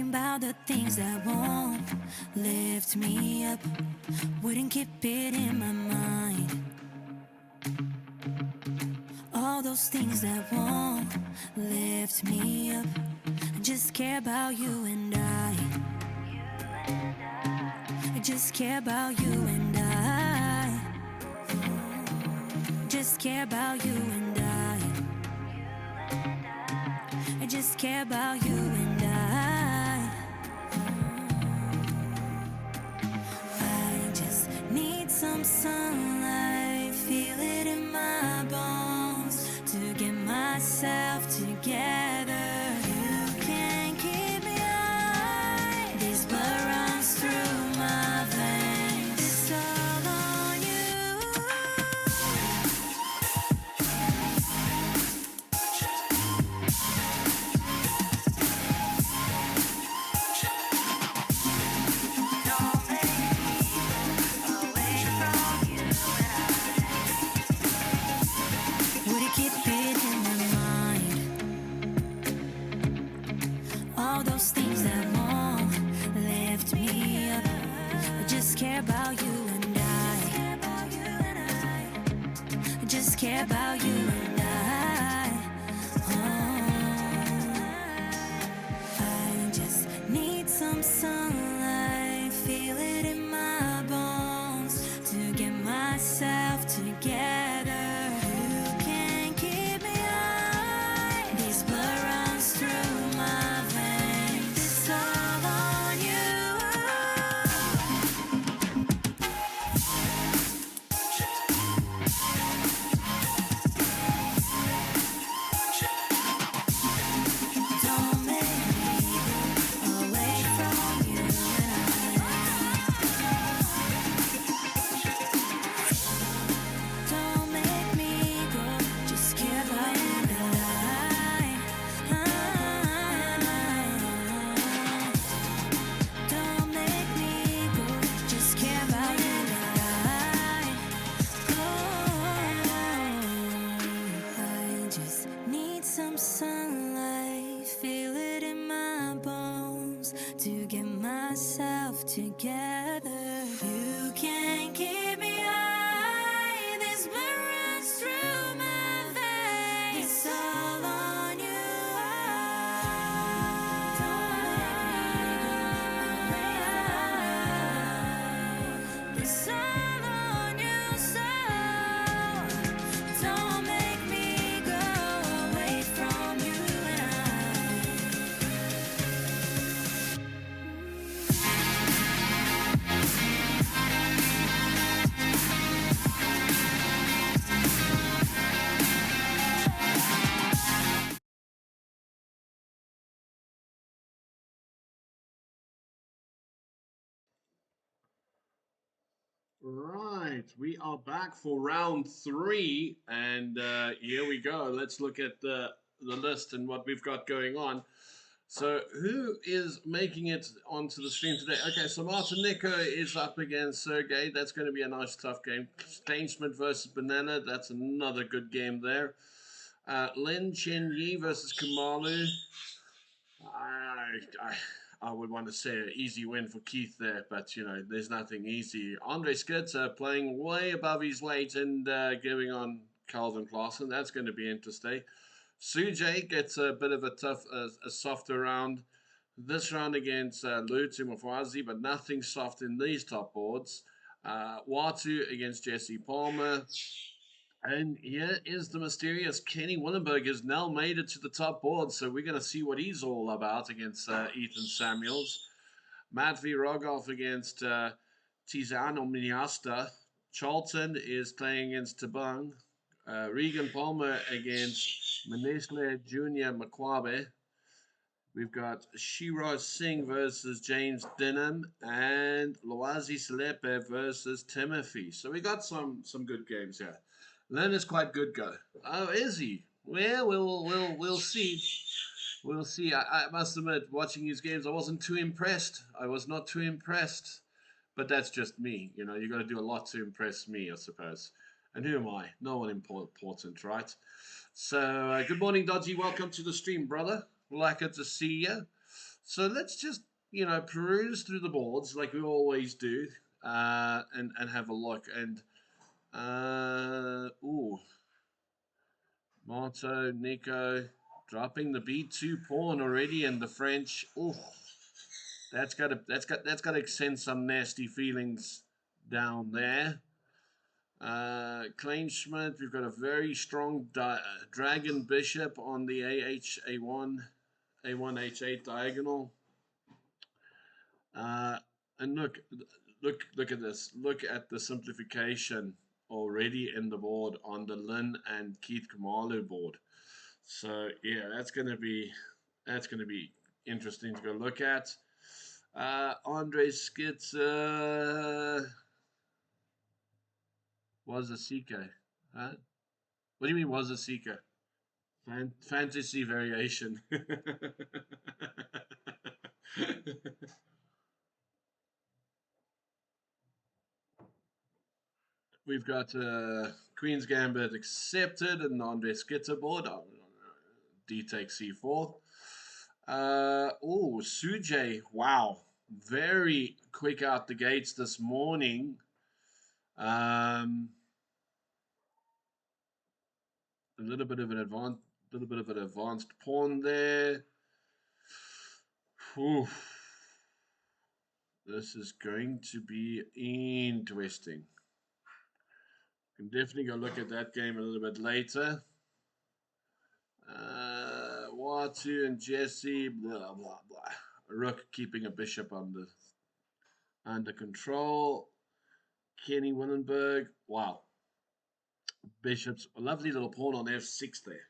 Thinking about the things that won't lift me up, wouldn't keep it in my mind. All those things that won't lift me up, I just care about you and I. I just care about you and I. Just care about you and I. I just care about you and I. I just need some sunlight, feel it in my bones to get myself together. You can't keep me high. This blood runs through my veins. It's all on you. Don't make me away from you and I. Would it keep it in my mind? All those things that won't lift me up, I just care about you and I. I just care about you and I. I just need some sunlight, feel it in my bones to get myself together. You can't keep me high. This blood runs through my veins. It's all on you. Don't make me go away from you and I. Don't make me go, just care about you and I. Don't make me go, just care about you and I. I just need some sunlight, feel it in my bones to get myself together. You can't keep me high. This blood runs through my veins. It's all on you. It's all on you, so don't make me go away from you and Right, we are back for round three, and here we go. Let's look at the list and what we've got going on. So, who is making it onto the stream today? Okay, so Martin Nico is up against Sergey. That's going to be a nice, tough game. Stainsmith versus Banana. That's another good game there. Lin Chen Yi versus Kumalu. I, I would want to say an easy win for Keith there, but there's nothing easy. Andre Skitzer playing way above his weight and giving on Calvin Klaassen. That's going to be interesting. Sujay gets a bit of a tough, a softer round. This round against Lutu Mufwazi, but nothing soft in these top boards. Watu against Jesse Palmer. And here is the mysterious Kenny Willenberg has now made it to the top board, so we're going to see what he's all about against Ethan Samuels. Matvey Rogov against Tizano Miniasta. Charlton is playing against Tabung. Regan Palmer against Manisle Jr. Makwabe. We've got Shiraz Singh versus James Denham and Loazi Selepe versus Timothy. So we got some good games here. Len is quite good, go. Oh, is he? Well, we'll see. We'll see. I must admit, watching his games, I wasn't too impressed. I was not too impressed. But that's just me. You got to do a lot to impress me, I suppose. And who am I? No one important, right? So, good morning, Dodgy. Welcome to the stream, brother. Like to see you. So let's just peruse through the boards like we always do, and have a look. And ooh, Marto, Nico dropping the B2 pawn already, and the French. Ooh, that's got to send some nasty feelings down there. Kleinschmidt, we've got a very strong dragon bishop on the A1 H8 diagonal. Uh, and look at this. Look at the simplification already in the board on the Lin and Keith Kamalu board. So yeah, that's gonna be interesting to go look at. Andre Skitzer was a seeker, huh? What do you mean was a seeker? Fantasy variation. We've got Queen's Gambit accepted and Andre Skitzer board. D takes C4. Sujay, wow. Very quick out the gates this morning. A little bit of an advanced pawn there. Whew. This is going to be interesting. Can definitely go look at that game a little bit later. Watu and Jesse, blah blah blah. Rook keeping a bishop under control. Kenny Willenberg, wow. Bishops, a lovely little pawn on f6 there.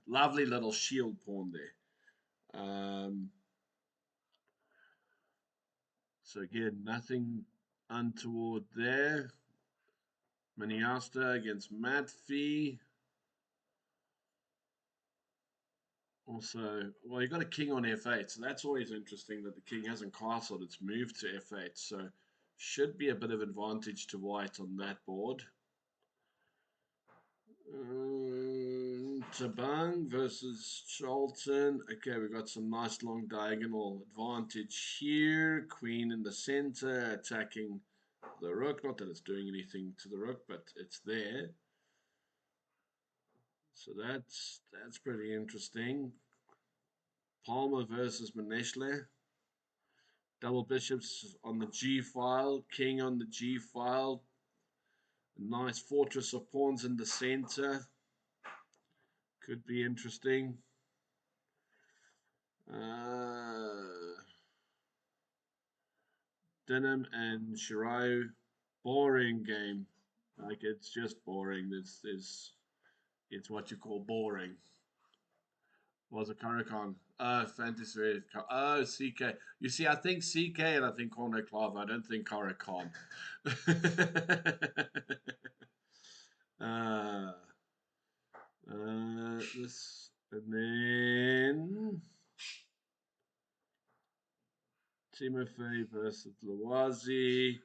Lovely little shield pawn there. So again, nothing untoward there. Miniasta against Matfi. Also, well, you got a king on f8, so that's always interesting that the king hasn't castled. It's moved to f8, so should be a bit of advantage to white on that board. Tabang versus Charlton. Okay, we got some nice long diagonal advantage here. Queen in the center attacking the rook. Not that it's doing anything to the rook, but it's there. So that's pretty interesting. Palmer versus Maneshle. Double bishops on the G file, king on the G file. A nice fortress of pawns in the center. Could be interesting. Denham and Shirao, boring game. Like it's just boring. It's what you call boring. Was a Karakhan. Fantasy. Oh, CK. You see, I think CK and I think Corner Clav. I don't think Karakhan. uh, this and then Timothy versus Lawazi.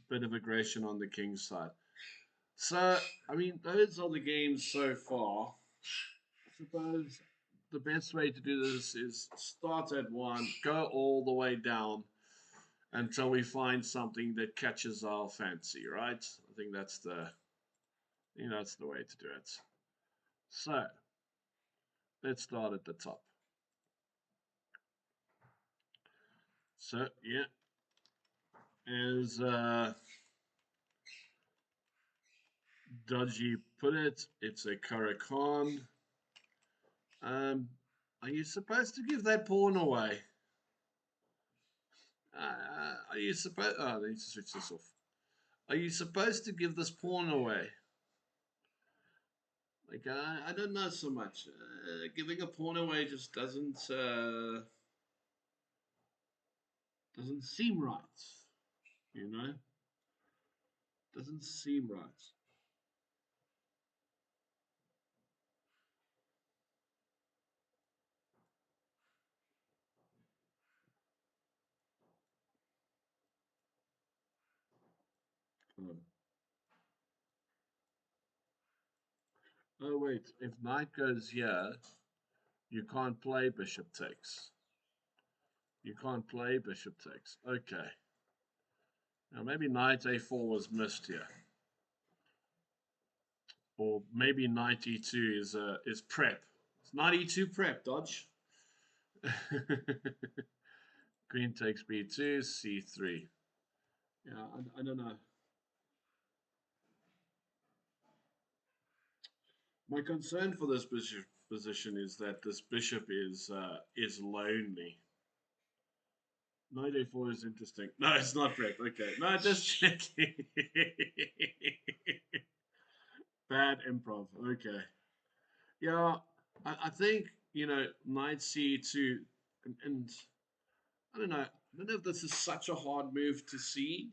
Bit of aggression on the king's side. So, I mean, those are the games so far. I suppose the best way to do this is start at one, go all the way down until we find something that catches our fancy, right? I think that's the way to do it. So, let's start at the top. So, yeah, as Dodgy put it, it's a Karakan. Are you supposed to give that pawn away? Are you supposed? Oh, I need to switch this off. Are you supposed to give this pawn away? Like I don't know so much. Giving a pawn away just doesn't seem right. You know, doesn't seem right. Oh. Oh wait, if knight goes here, you can't play bishop takes. You can't play, bishop takes. Okay. Now maybe knight a4 was missed here. Or maybe knight e2 is prep. It's knight e2 prep, dodge. Queen takes b2, c3. Yeah, I don't know. My concern for this bishop position is that this bishop is lonely. Knight a4 is interesting. No, it's not prep. Okay, no, just checking. Bad improv. Okay. Yeah, I think knight c2, and I don't know. I don't know if this is such a hard move to see.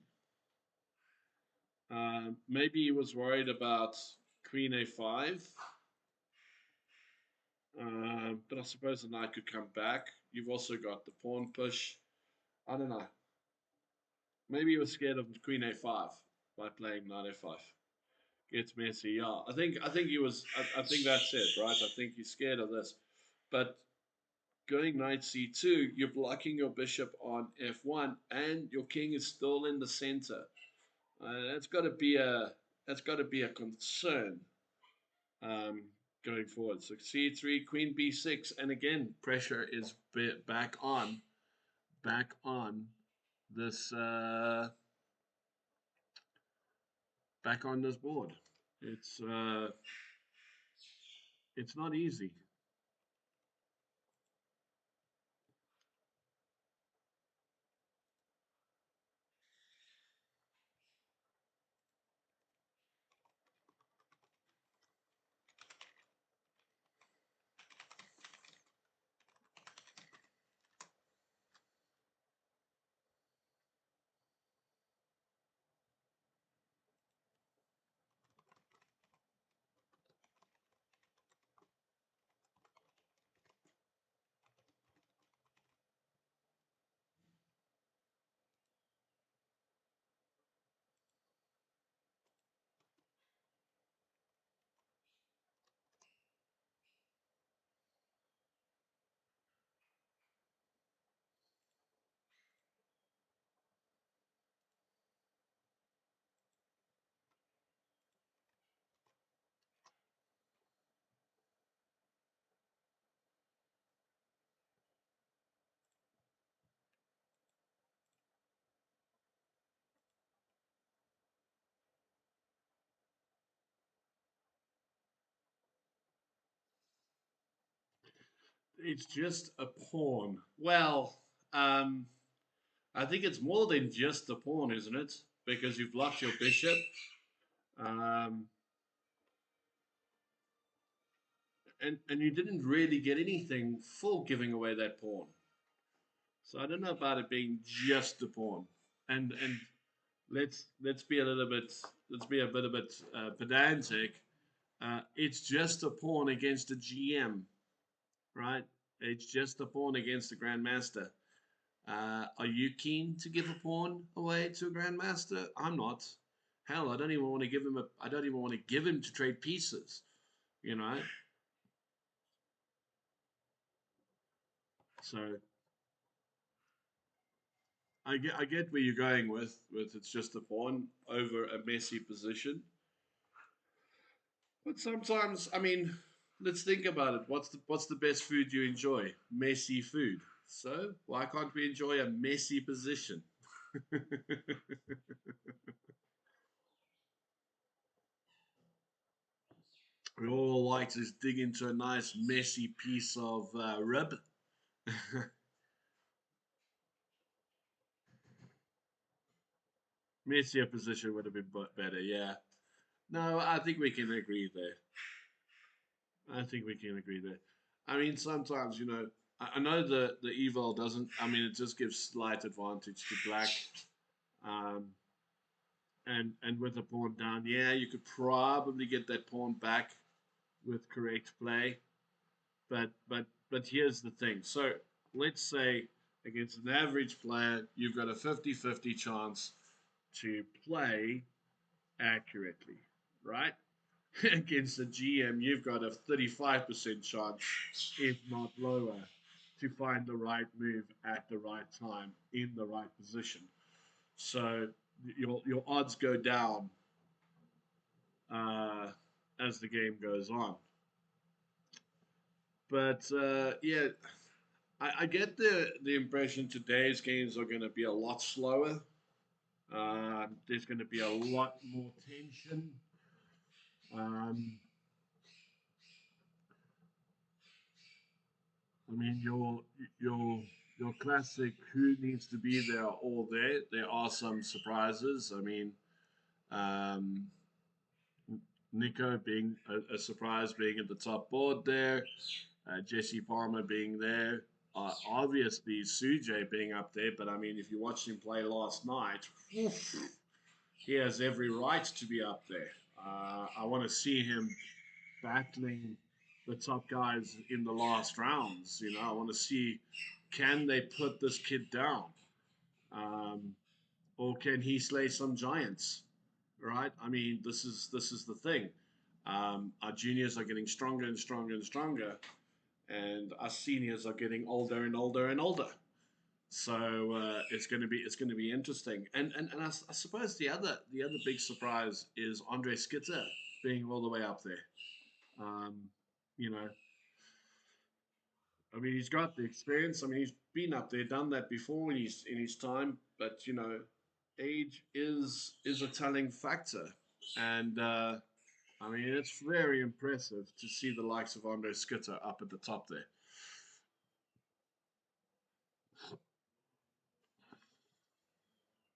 Maybe he was worried about queen a5. But I suppose the knight could come back. You've also got the pawn push. I don't know. Maybe he was scared of queen a5 by playing knight a5. Gets messy. Yeah, I think he was. I think that's it, right? I think he's scared of this. But going knight c2, you're blocking your bishop on f1, and your king is still in the center. That's got to be a concern um, going forward. So c3, queen b6, and again pressure is back on this back on this board. It's not easy. It's just a pawn. Well, I think it's more than just a pawn, isn't it? Because you've lost your bishop. Um, and you didn't really get anything for giving away that pawn. So I don't know about it being just a pawn. And let's be a little bit pedantic. It's just a pawn against a GM, right? It's just a pawn against a grandmaster. Are you keen to give a pawn away to a grandmaster? I'm not. Hell, I don't even want to give him a. I don't even want to give him to trade pieces. You know. So I get where you're going with it's just a pawn over a messy position. But sometimes, I mean, let's think about it. What's the best food you enjoy? Messy food. So why can't we enjoy a messy position? We all like to dig into a nice messy piece of rib. Messier position would have been better, yeah. No, I think we can agree there. I think we can agree there. I mean, sometimes, I know the evil doesn't, I mean, it just gives slight advantage to black. Um, and with the pawn down, yeah, you could probably get that pawn back with correct play. But here's the thing. So let's say against an average player, you've got a 50-50 chance to play accurately, right? Against a GM, you've got a 35% chance, if not lower, to find the right move at the right time in the right position. So your odds go down uh, as the game goes on. But yeah, I get the impression today's games are going to be a lot slower. There's going to be a lot more tension. Um, I mean, your your classic who needs to be there are all there. There are some surprises. I mean, um, Nico being a surprise, being at the top board there. Jesse Palmer being there. Obviously, Sujay being up there. But I mean, if you watched him play last night, oof, he has every right to be up there. I want to see him battling the top guys in the last rounds. You know, I want to see can they put this kid down, um, or can he slay some giants? Right? I mean, this is the thing. Our juniors are getting stronger and stronger and stronger, and our seniors are getting older and older and older. So it's going to be interesting. And I suppose the other big surprise is Andre Skitter being all the way up there. Um, you know, I mean, he's got the experience. I mean, he's been up there, done that before in his time. But age is a telling factor, and I mean, it's very impressive to see the likes of Andre Skitter up at the top there.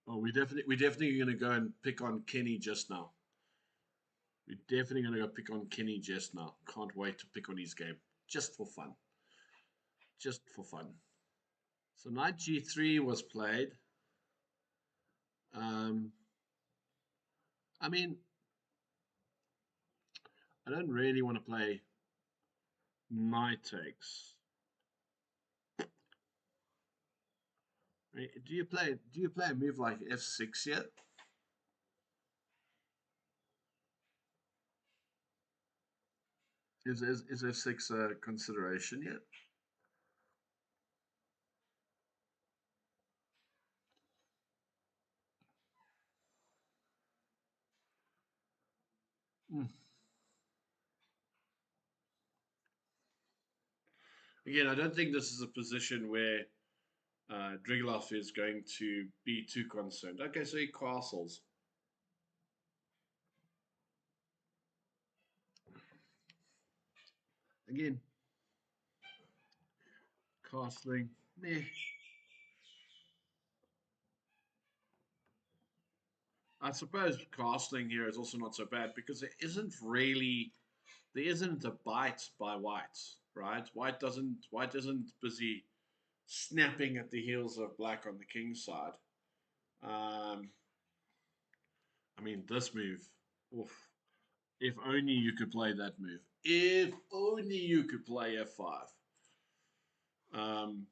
Oh, we definitely going to go and pick on Kenny just now. We're definitely going to go pick on Kenny just now. Can't wait to pick on his game just for fun. Just for fun. So knight g3 was played. Um, I mean, I don't really want to play knight takes. I mean, do you play a move like f6 yet? Is f6 a consideration yet? Mm. Again, I don't think this is a position where Drigloff is going to be too concerned. Okay, so he castles. Again, castling. Meh. I suppose castling here is also not so bad because there isn't a bite by white, right? White isn't busy snapping at the heels of black on the king's side. Um, I mean, this move. Oof. If only you could play that move. If only you could play f5. Um,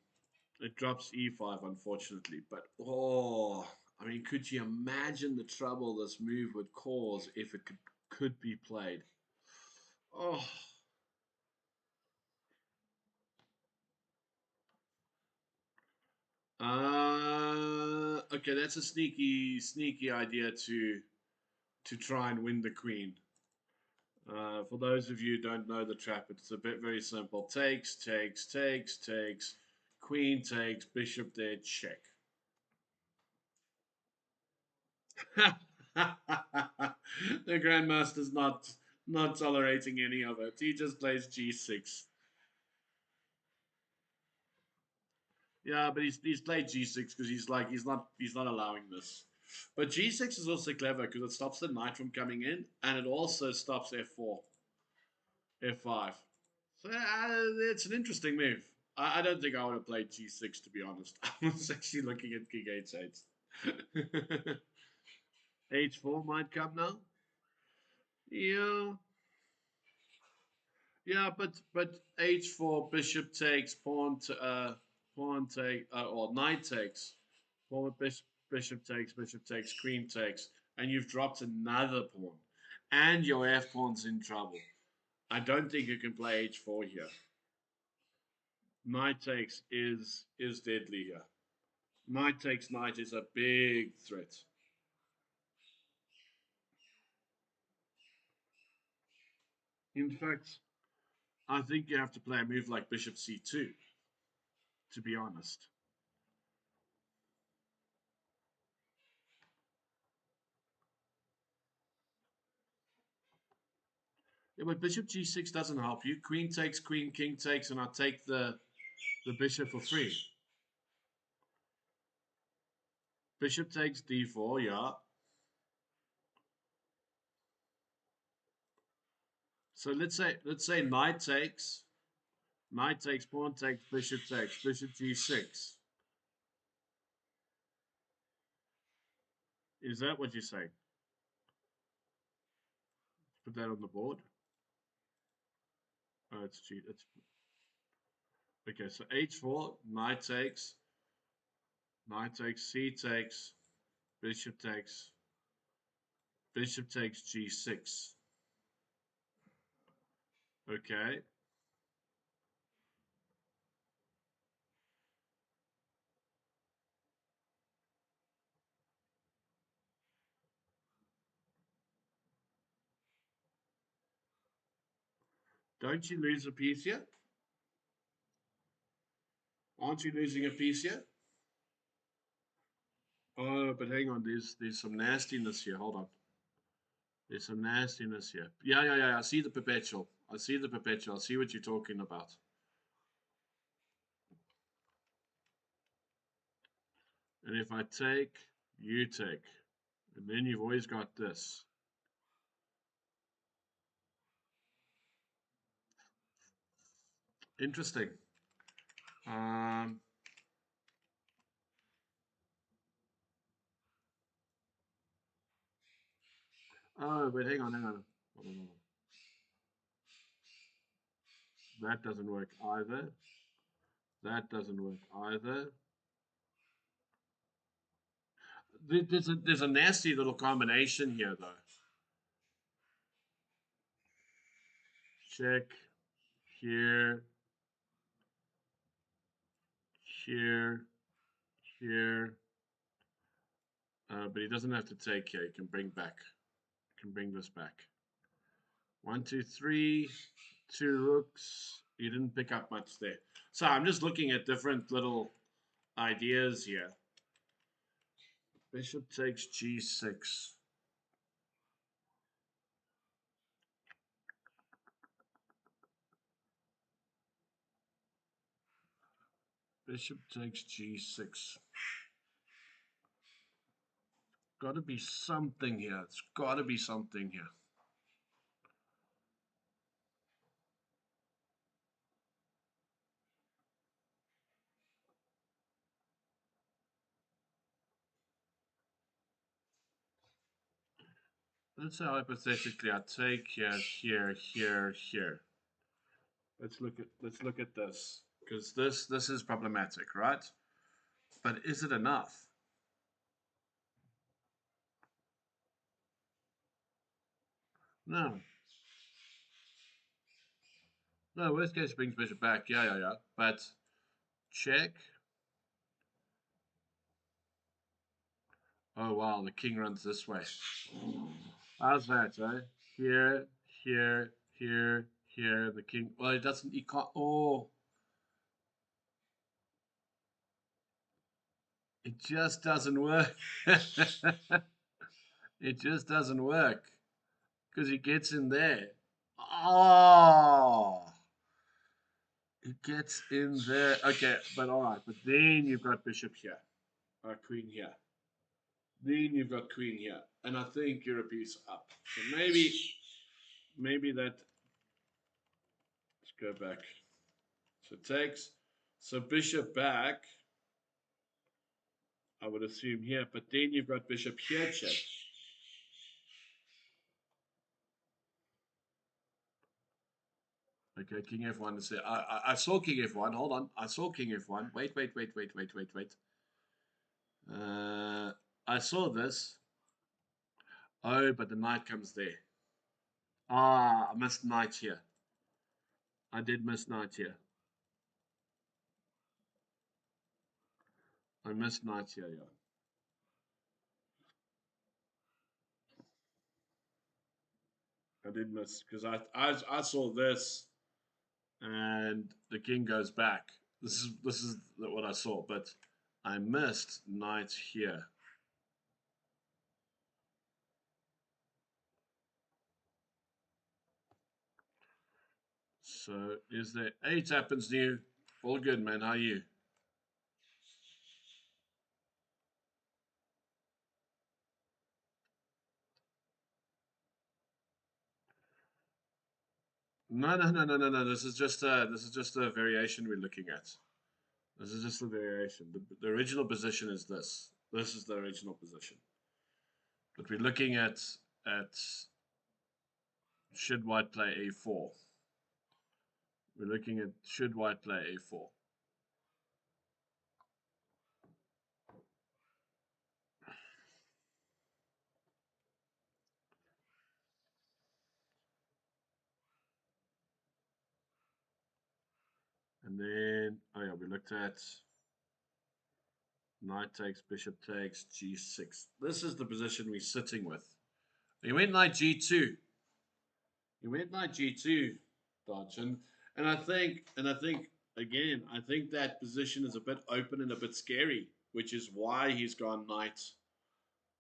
it drops e5, unfortunately. But I mean, could you imagine the trouble this move would cause if it could be played? Oh, okay, that's a sneaky idea to try and win the queen. For those of you who don't know the trap, it's a bit very simple. Takes, takes, takes, takes. Queen takes, bishop there, check. The grandmaster's not tolerating any of it. He just plays g6. Yeah, but he's played g6 because he's not allowing this. But g6 is also clever because it stops the knight from coming in, and it also stops f4, f5. So it's an interesting move. I don't think I would have played g6 to be honest. I was actually looking at king h8. h4 might come now. Yeah, yeah, but h4 bishop takes pawn take or knight takes pawn bishop takes queen takes, and you've dropped another pawn, and your f pawn's in trouble. I don't think you can play h4 here. Knight takes is deadly here. Knight takes knight is a big threat. In fact, I think you have to play a move like bishop c2, to be honest. Yeah, but bishop g6 doesn't help you. Queen takes, queen, king takes, and I take the bishop for free. Bishop takes d4, yeah. So let's say knight takes, pawn takes, bishop g6. Is that what you're saying? Put that on the board. Oh, it's g. It's okay. So h4, knight takes, c takes, bishop takes, bishop takes g6. Okay. Don't you lose a piece here? Aren't you losing a piece here? Oh, but hang on. There's some nastiness here. Hold on. There's some nastiness here. Yeah. I see the perpetual. I see the perpetual. I see what you're talking about. And if I take, you take. And then you've always got this. Interesting. Um, oh, but hang on. That doesn't work either. That doesn't work either. There's a nasty little combination here, though. Check here, here, here. But he doesn't have to take here. He can bring back. He can bring this back. 1, 2, 3, 2 rooks. You didn't pick up much there. So I'm just looking at different little ideas here. Bishop takes g6. Bishop takes g6. Got to be something here. It's got to be something here. Let's say hypothetically I take here. Let's look at this. Because this is problematic, right? But is it enough? No. No, worst case brings bishop back. Yeah. But check. Oh wow, the king runs this way. How's that, eh? Here, here. The king. Well, it doesn't. He can't. Oh, it just doesn't work. It just doesn't work because he gets in there. Oh, it gets in there. Okay, but all right. But then you've got bishop here, queen here. Then you've got queen here, and I think you're a piece up. So maybe that. Let's go back. So takes. So bishop back. I would assume here, but then you've got bishop here check. Okay, king f1 is there. I saw king f1. Hold on. I saw king f1. Wait. I saw this. Oh, but the knight comes there. Ah, I missed knight here. I did miss knight here. I missed knight here, yeah. I did miss because I saw this and the king goes back. This is what I saw, but I missed knight here. So is there eight happens new? All good, man. How are you? No, no, no, no, no, no. This is just a variation we're looking at. This is just a variation. The original position is this. This is the original position. But we're looking at should white play a4. We're looking at should white play a4. And then, oh yeah, we looked at knight takes, bishop takes, g6. This is the position we're sitting with. He went knight g2. He went knight g2, Dodge, and I think again, I think that position is a bit open and a bit scary, which is why he's gone knight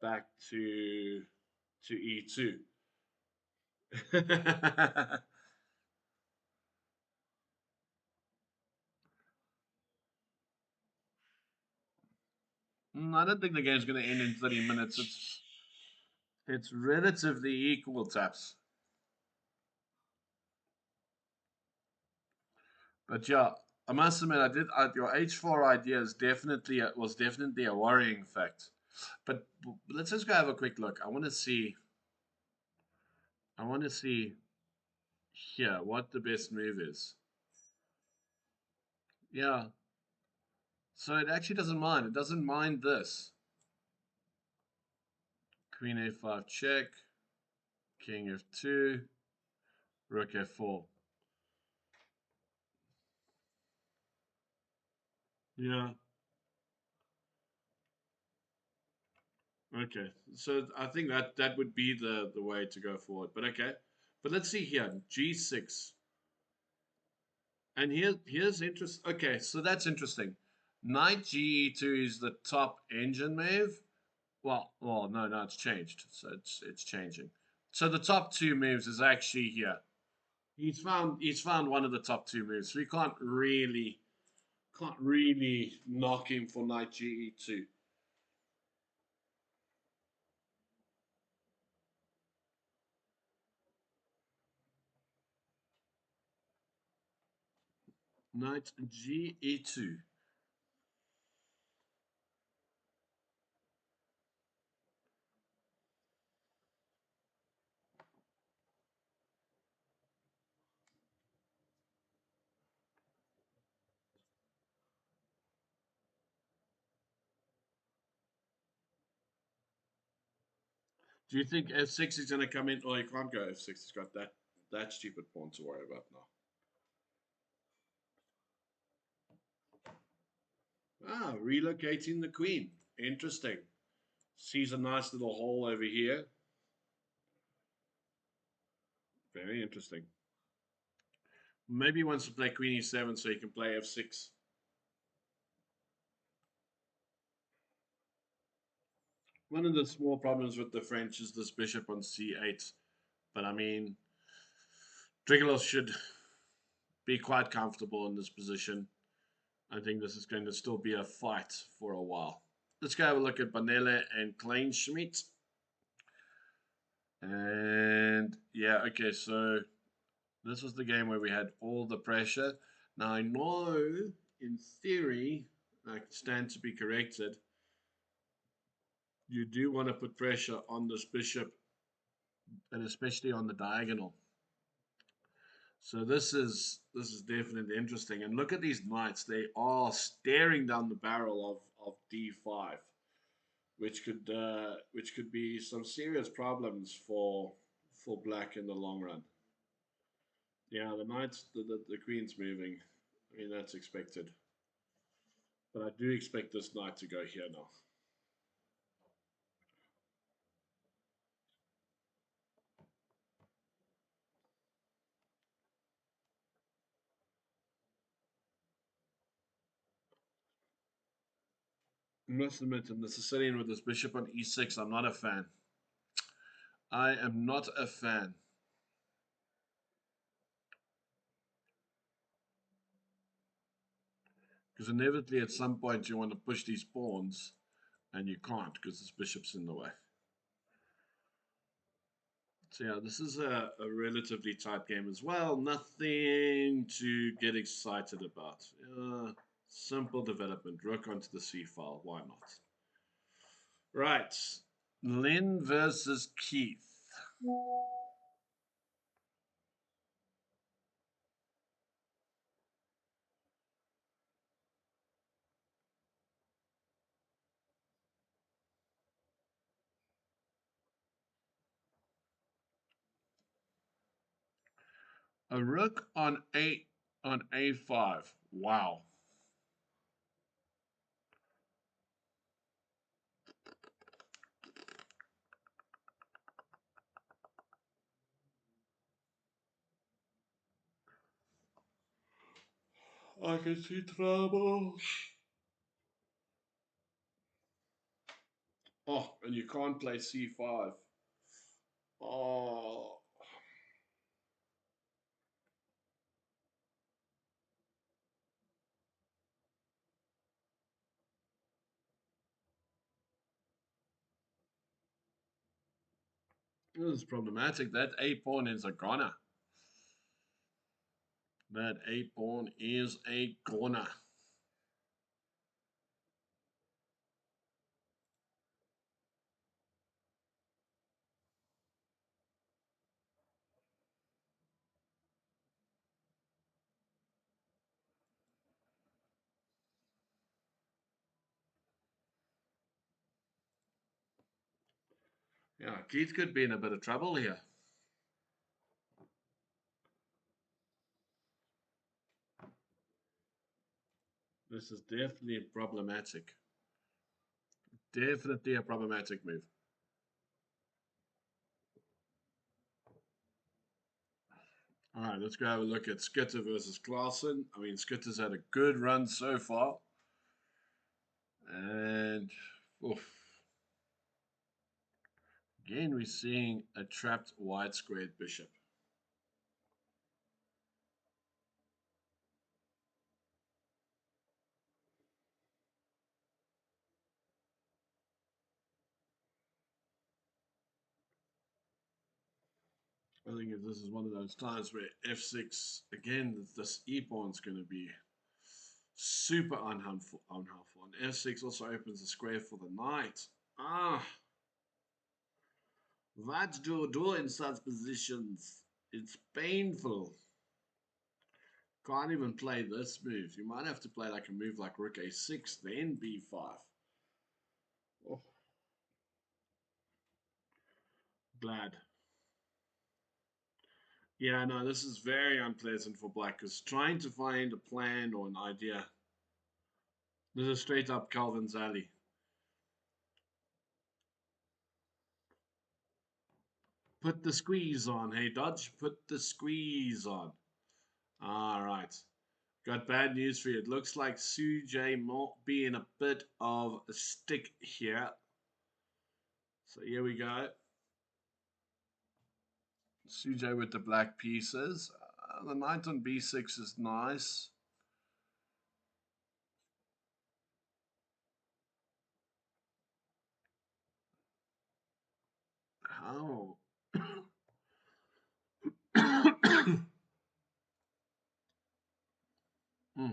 back to e2. I don't think the game's going to end in 30 minutes. It's relatively equal, Taps. But yeah, I must admit, your H4 idea is definitely was definitely a worrying fact. But let's just go have a quick look. I want to see here what the best move is. Yeah, so it actually doesn't mind. It doesn't mind this. Queen a5 check, king f2, rook f4. Yeah. Okay. So I think that would be the way to go forward. But okay. But let's see here. G6. And here's interest. Okay, so that's interesting. Knight Ge2 is the top engine move. Well, no, it's changed. So it's changing. So the top two moves is actually here. He's found one of the top two moves. So we can't really knock him for Knight Ge2. Knight Ge2. Do you think f6 is going to come in? Oh, he can't go f6. He's got that stupid pawn to worry about now. Ah, relocating the queen. Interesting. Sees a nice little hole over here. Very interesting. Maybe he wants to play queen e7 so he can play f6. One of the small problems with the French is this bishop on c8. But I mean, Drigolos should be quite comfortable in this position. I think this is going to still be a fight for a while. Let's go have a look at Banele and Kleinschmidt. And yeah, okay, so this was the game where we had all the pressure. Now I know, in theory, I stand to be corrected. You do want to put pressure on this bishop, and especially on the diagonal. So this is definitely interesting. And look at these knights; they are staring down the barrel of d5, which could be some serious problems for black in the long run. Yeah, the knights, the queen's moving. I mean, that's expected. But I do expect this knight to go here now. I must admit, in the Sicilian with this bishop on e6, I'm not a fan. I am not a fan. Because inevitably at some point you want to push these pawns and you can't because this bishop's in the way. So yeah, this is a relatively tight game as well. Nothing to get excited about. Simple development. Rook onto the c file. Why not? Right. Lynn versus Keith. A rook on a5. Wow. I can see trouble. Oh, and you can't play c5. Oh, this is problematic. That a pawn is a goner. That a pawn is a goner. Yeah, Keith could be in a bit of trouble here. This is definitely problematic. Definitely a problematic move. All right, let's go have a look at Skitter versus Klaassen. I mean, Skitter's had a good run so far. And oof. Again, we're seeing a trapped white squared bishop. I think if this is one of those times where f6, again, this e pawn is going to be super unhelpful. And f6 also opens the square for the knight. What do you do in such positions? It's painful. Can't even play this move. You might have to play like a move like rook a6, then b5. Oh, glad. Yeah, no, this is very unpleasant for black because trying to find a plan or an idea. This is straight up Calvin's alley. Put the squeeze on, hey Dodge. Put the squeeze on. All right. Got bad news for you. It looks like Sujay might be in a bit of a stick here. So here we go. Sujay with the black pieces. The knight on b6 is nice. How? Hmm.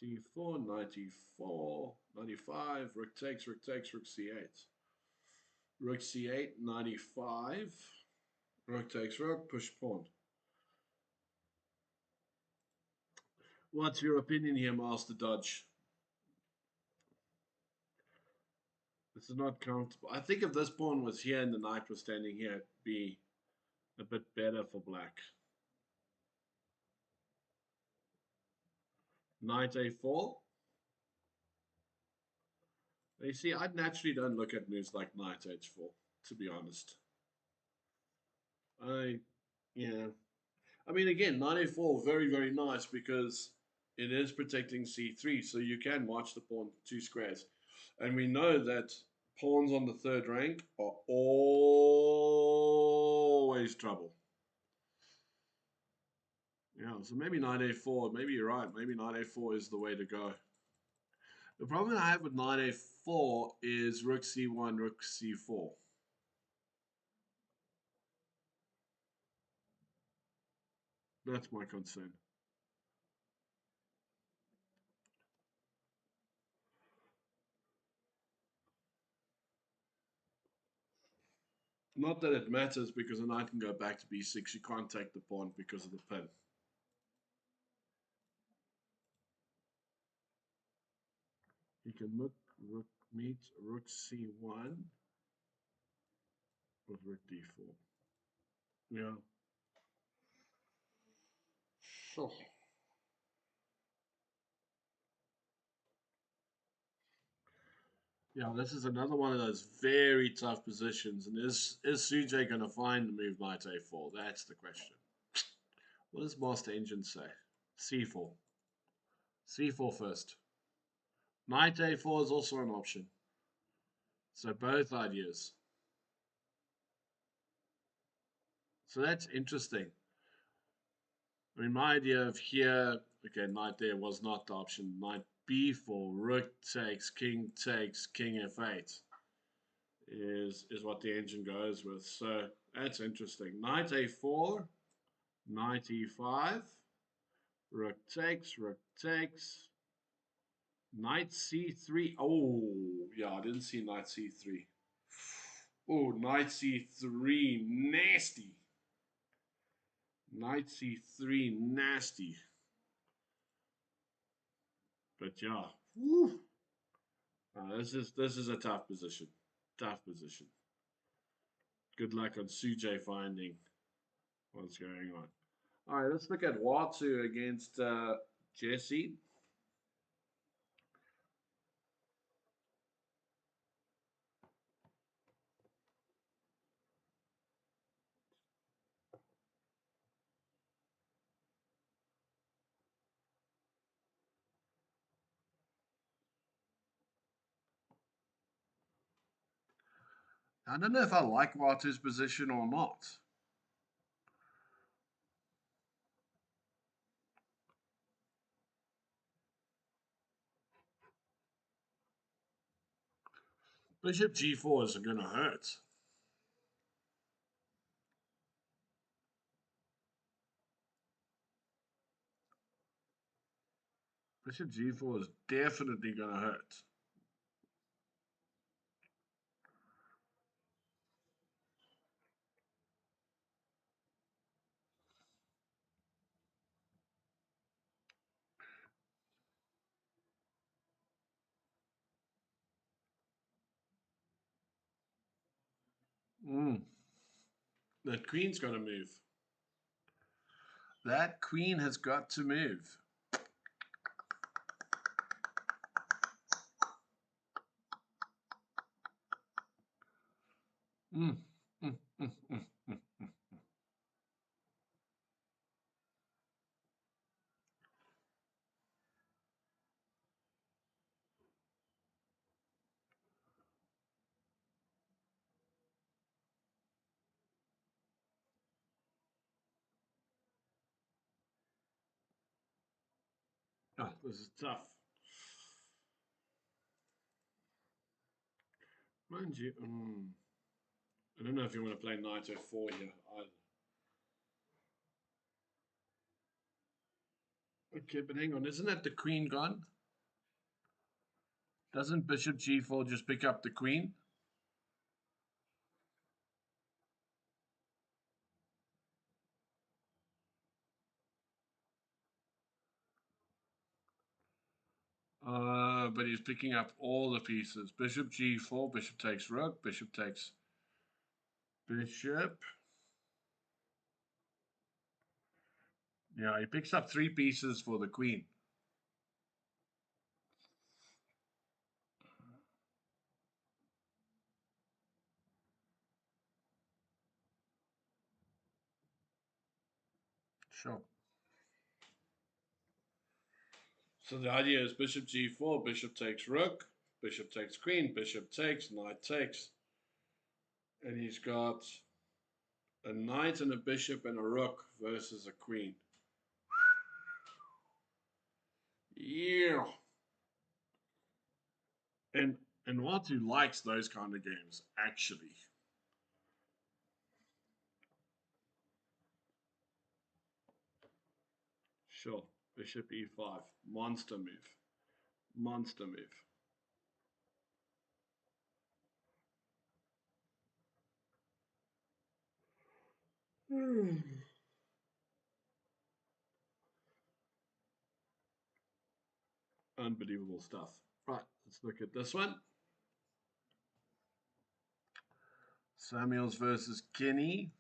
c4, 94, 95, rook takes, rook takes, rook c8. Rook c8, 95. Rook takes rook, push pawn. What's your opinion here, Master Dodge? This is not comfortable. I think if this pawn was here and the knight was standing here, it'd be a bit better for black. Knight a4. You see, I naturally don't look at moves like knight h4, to be honest. I, yeah. I mean, again, knight a4, very, very nice because it is protecting c3, so you can march the pawn 2 squares. And we know that pawns on the third rank are always trouble. Yeah, so maybe knight a4, maybe you're right. Maybe knight a4 is the way to go. The problem I have with knight a4 is rook c1, rook c4. That's my concern. Not that it matters because the knight can go back to b6. You can't take the pawn because of the pin. You can rook meet rook c1 with rook d4. Yeah. Oh. Yeah, this is another one of those very tough positions. And is Sujay going to find the move knight a4? That's the question. What does Master Engine say? c4. c4 first. Knight a4 is also an option. So both ideas. So that's interesting. I mean, my idea of here, okay, knight there was not the option. Knight b4, rook takes, king f8 is what the engine goes with. So that's interesting. Knight a4, knight e5, rook takes, knight c3. Oh, yeah, I didn't see knight c3. Oh, knight c3, nasty. Knight c3, nasty. But yeah, whew. This is a tough position. Tough position. Good luck on Sujay finding what's going on. All right, let's look at Watu against Jesse. I don't know if I like Watu's position or not. Bishop g4 is going to hurt. Bishop g4 is definitely going to hurt. Mm. That queen's got to move. That queen has got to move. Mm. Mm, mm, mm, mm. Oh, this is tough. Mind you, I don't know if you want to play knight f4 here either. Okay, but hang on, isn't that the queen gone? Doesn't bishop g4 just pick up the queen? but he's picking up all the pieces. Bishop g4, bishop takes rook, bishop takes bishop. Yeah, he picks up 3 pieces for the queen. Sure. So the idea is bishop g4, bishop takes rook, bishop takes queen, bishop takes, knight takes. And he's got a knight and a bishop and a rook versus a queen. Yeah. And Watu likes those kind of games, actually. Sure. Bishop e5. Monster move. Monster move. Unbelievable stuff. Right, let's look at this one. Samuels versus Kenny.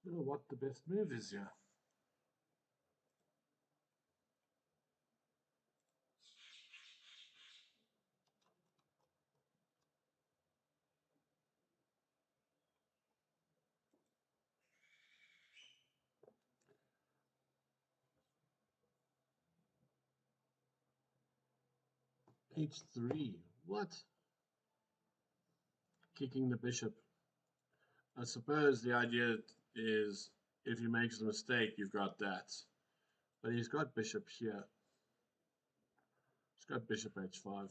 You know what the best move is here. H3. What? Kicking the bishop. I suppose the idea is if he makes a mistake, you've got that. But he's got bishop here. He's got bishop h5.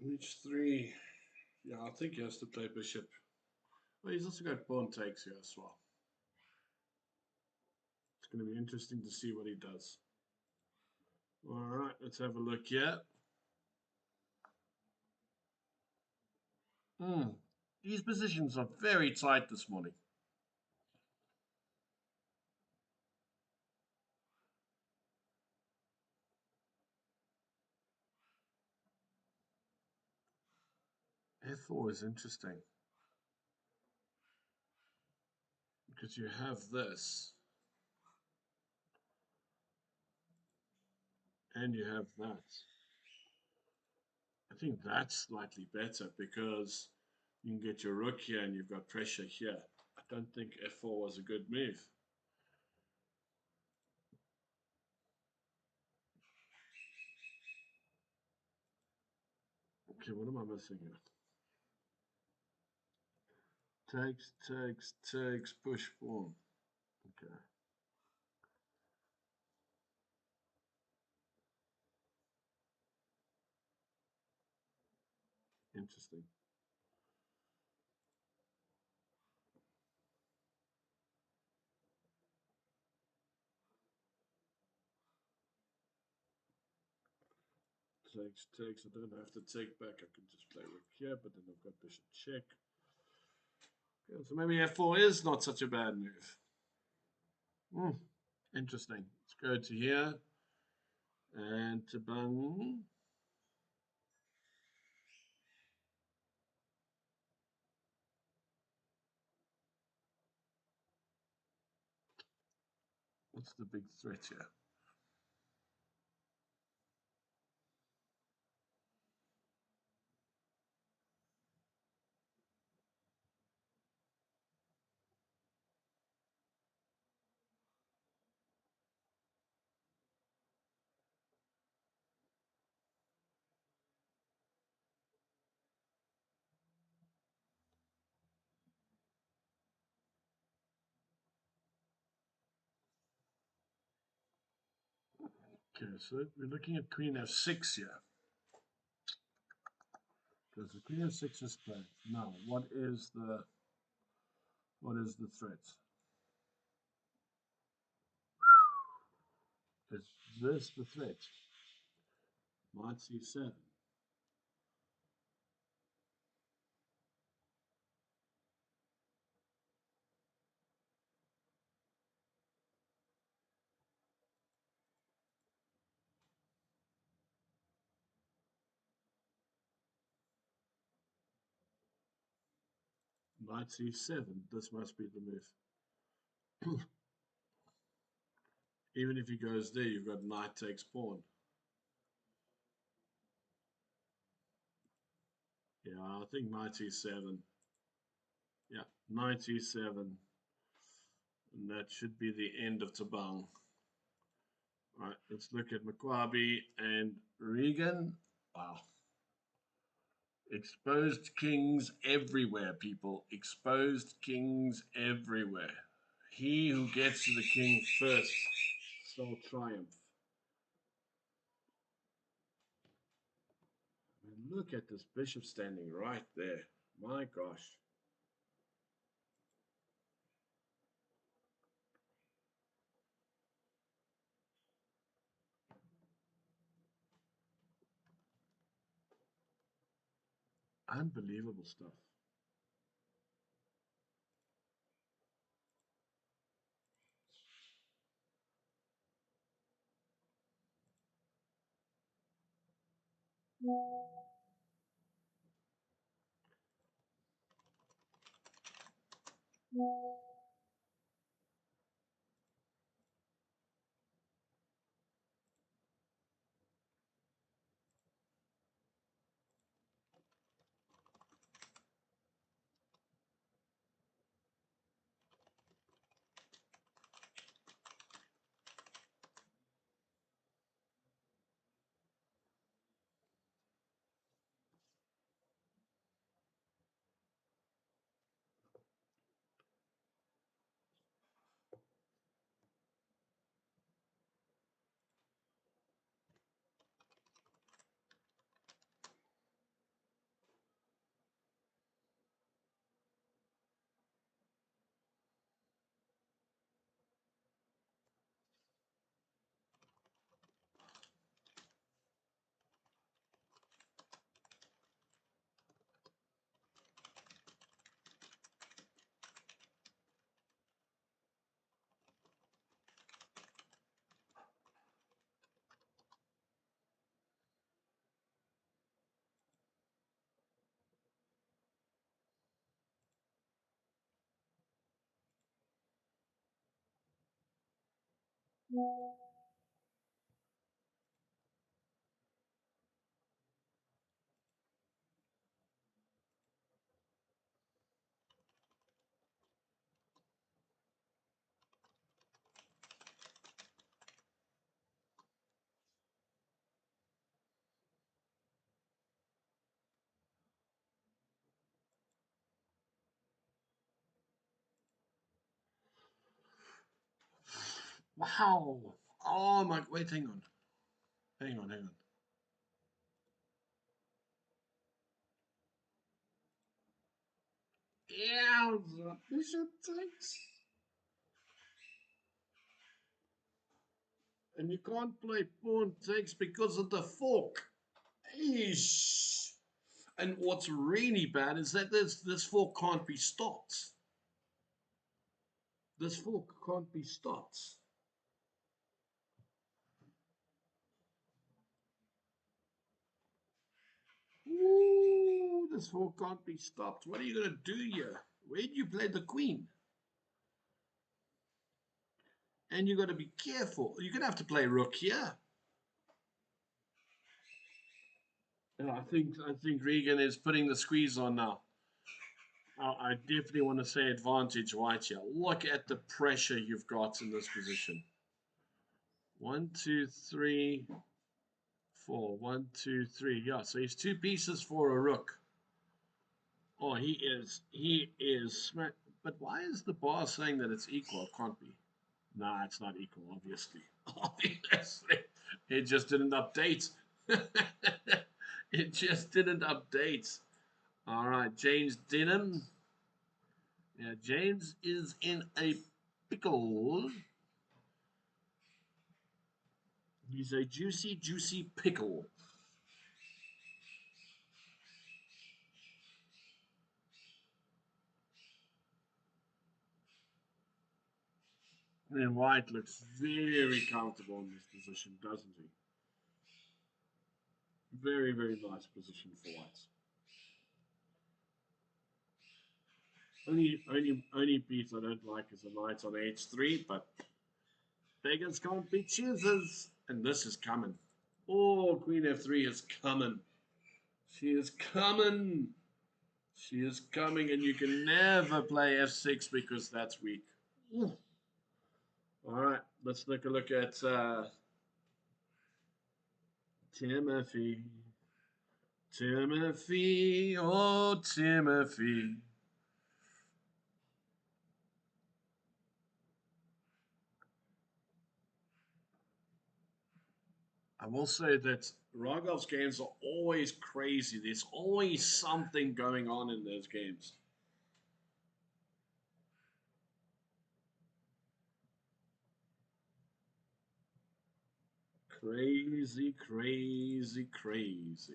h3. Yeah, I think he has to play bishop. Well, he's also got pawn takes here as well. It's going to be interesting to see what he does. All right, let's have a look here. These positions are very tight this morning. F4 is interesting because you have this and you have that. I think that's slightly better because you can get your rook here and you've got pressure here. I don't think F4 was a good move. Okay, what am I missing here? Takes, push pawn. Okay. Interesting. Takes. I don't have to take back. I can just play rook here, but then I've got bishop check. Okay, so maybe F4 is not such a bad move. Interesting. Let's go to here and to bang. What's the big threat here? Okay, so we're looking at queen f6 here. Because the queen f6 is played. Now, what is the threat? Is this the threat? Knight c7. Knight c7. This must be the move. Even if he goes there, you've got knight takes pawn. Yeah, I think knight e7. Yeah, knight e7. And that should be the end of Tabang. All right, let's look at Makwabi and Regan. Wow. Exposed kings everywhere, people. Exposed kings everywhere. He who gets to the king first shall triumph. Look at this bishop standing right there. My gosh. Unbelievable stuff. Wow. Oh my, wait, hang on. Hang on, hang on. Yeah, the bishop takes. And you can't play pawn takes because of the fork. Eesh. And what's really bad is that this fork can't be stopped. This fork can't be stopped. Ooh, this fork can't be stopped. What are you going to do here? Where do you play the queen? And you got to be careful. You're going to have to play rook here. And I think Regan is putting the squeeze on now. I definitely want to say advantage white here. Look at the pressure you've got in this position. 1, 2, 3, 4. 1, 2, 3. Yeah, so he's two pieces for a rook. Oh, he is smack. But why is the bar saying that it's equal? It can't be. Nah, it's not equal, obviously. Obviously. It just didn't update. It just didn't update. All right, James Denham. Yeah, James is in a pickle. He's a juicy, juicy pickle. And White looks very comfortable in this position, doesn't he? Very, very nice position for White. Only piece I don't like is a knight on h3, but beggars can't be choosers. And this is coming. Oh, queen f3 is coming. She is coming. She is coming, and you can never play f6 because that's weak. Ooh. All right, let's take a look at Timothy. Timothy, oh Timothy. I will say that Rogov's games are always crazy. There's always something going on in those games. Crazy, crazy, crazy.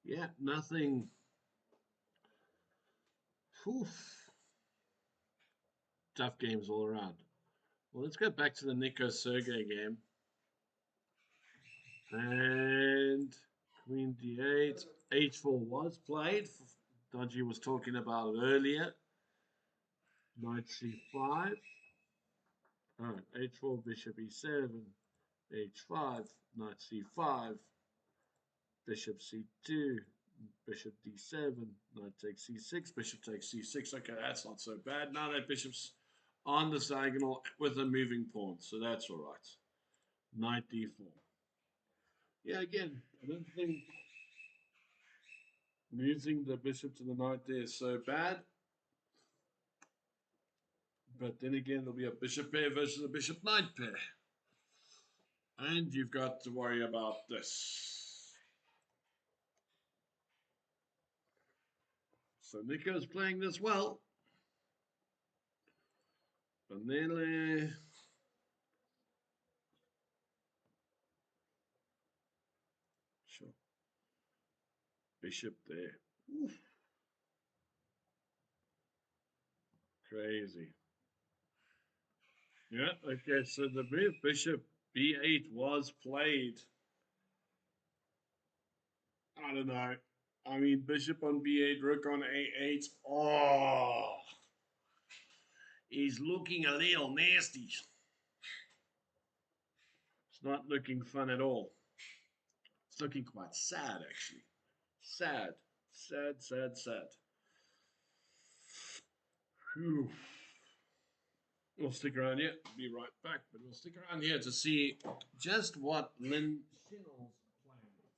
Yeah, nothing. Oof. Tough games all around. Well, let's go back to the Nico Sergey game. And Queen D8. H4 was played. Dodgy was talking about it earlier. Knight C5. Alright, H4, Bishop E7. H5, Knight C5. Bishop C2. Bishop D7. Knight takes C6. Bishop takes C6. Okay, that's not so bad. Now that bishop's on the diagonal with a moving pawn, so that's all right. Knight D4. Yeah, again, I don't think losing the bishop to the knight there is so bad. But then again, there'll be a bishop pair versus a bishop knight pair. And you've got to worry about this. So Nico's playing this well. Banele. Sure. Bishop there. Oof. Crazy. Yeah, okay, so the move bishop b8 was played. I don't know. I mean, bishop on b8, rook on a8. Oh, he's looking a little nasty. It's not looking fun at all. It's looking quite sad, actually. Sad. Sad, sad, sad. Whew. We'll stick around here. Be right back, but we'll stick around here to see just what Lynn Shinnell's plan is.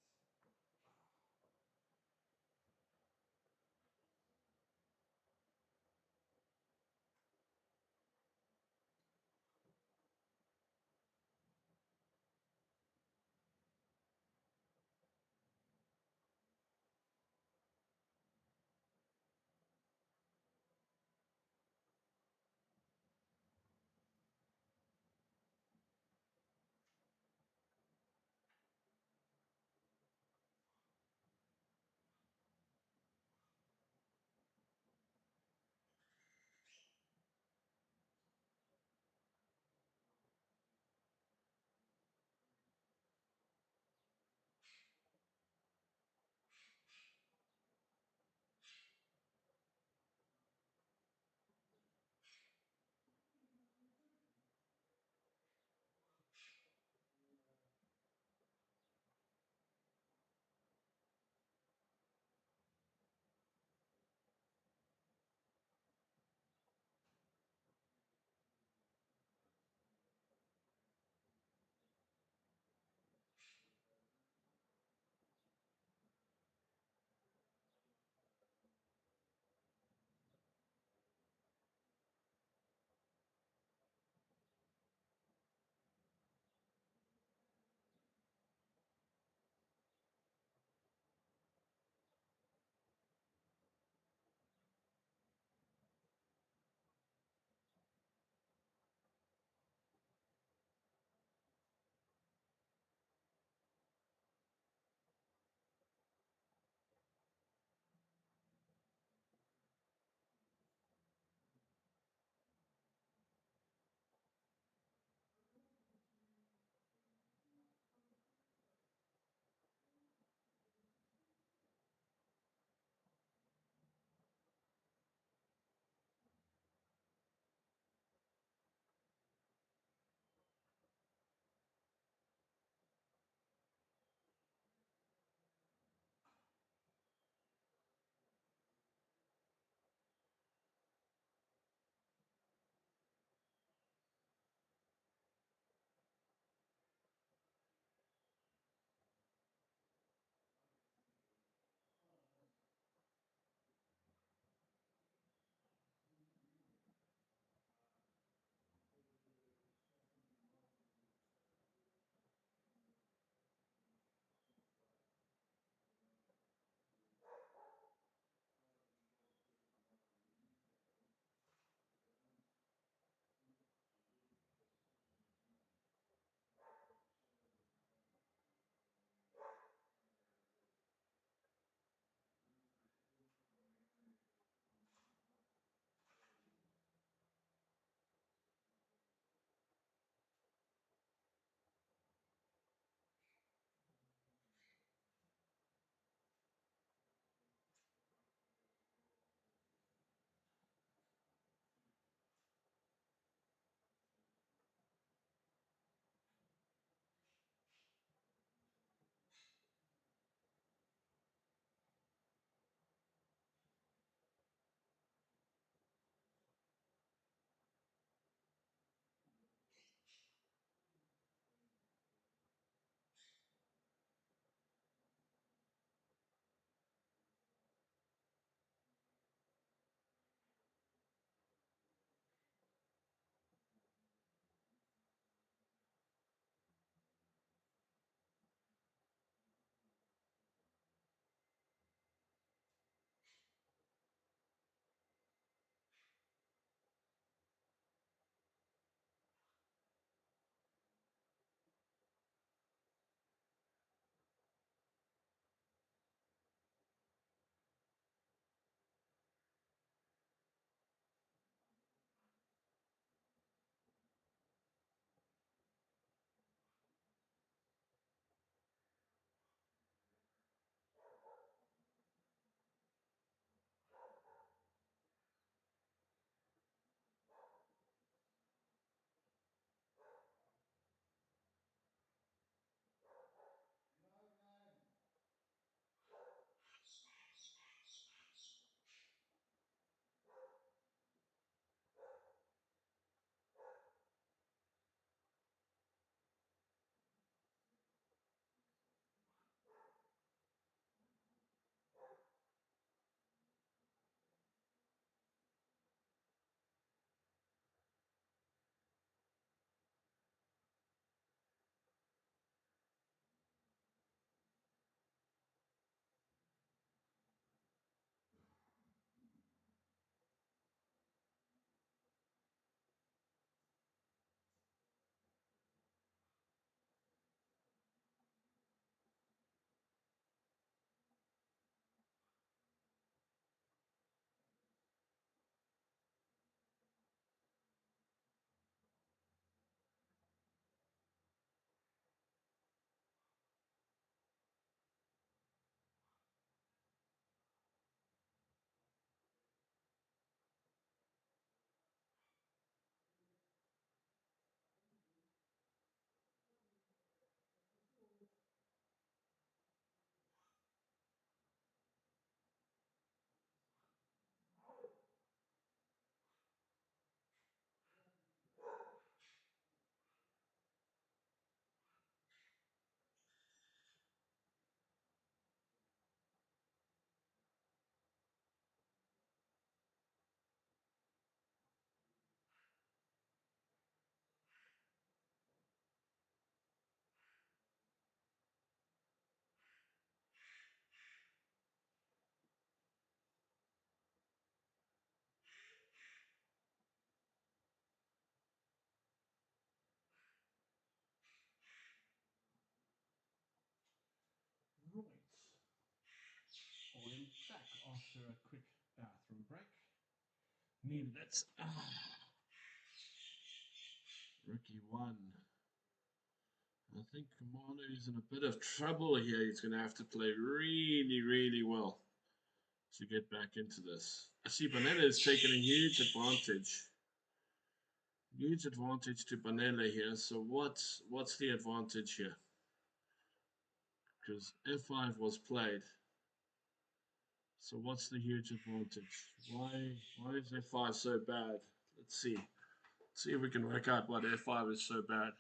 after a quick bathroom break. Needed it. Rookie one. I think Commander is in a bit of trouble here. He's going to have to play really, really well to get back into this. I see Banana is taking a huge advantage. Huge advantage to Banana here. So what's the advantage here? Because F5 was played. So what's the huge advantage? Why is F5 so bad? Let's see. See if we can work out what F5 is so bad.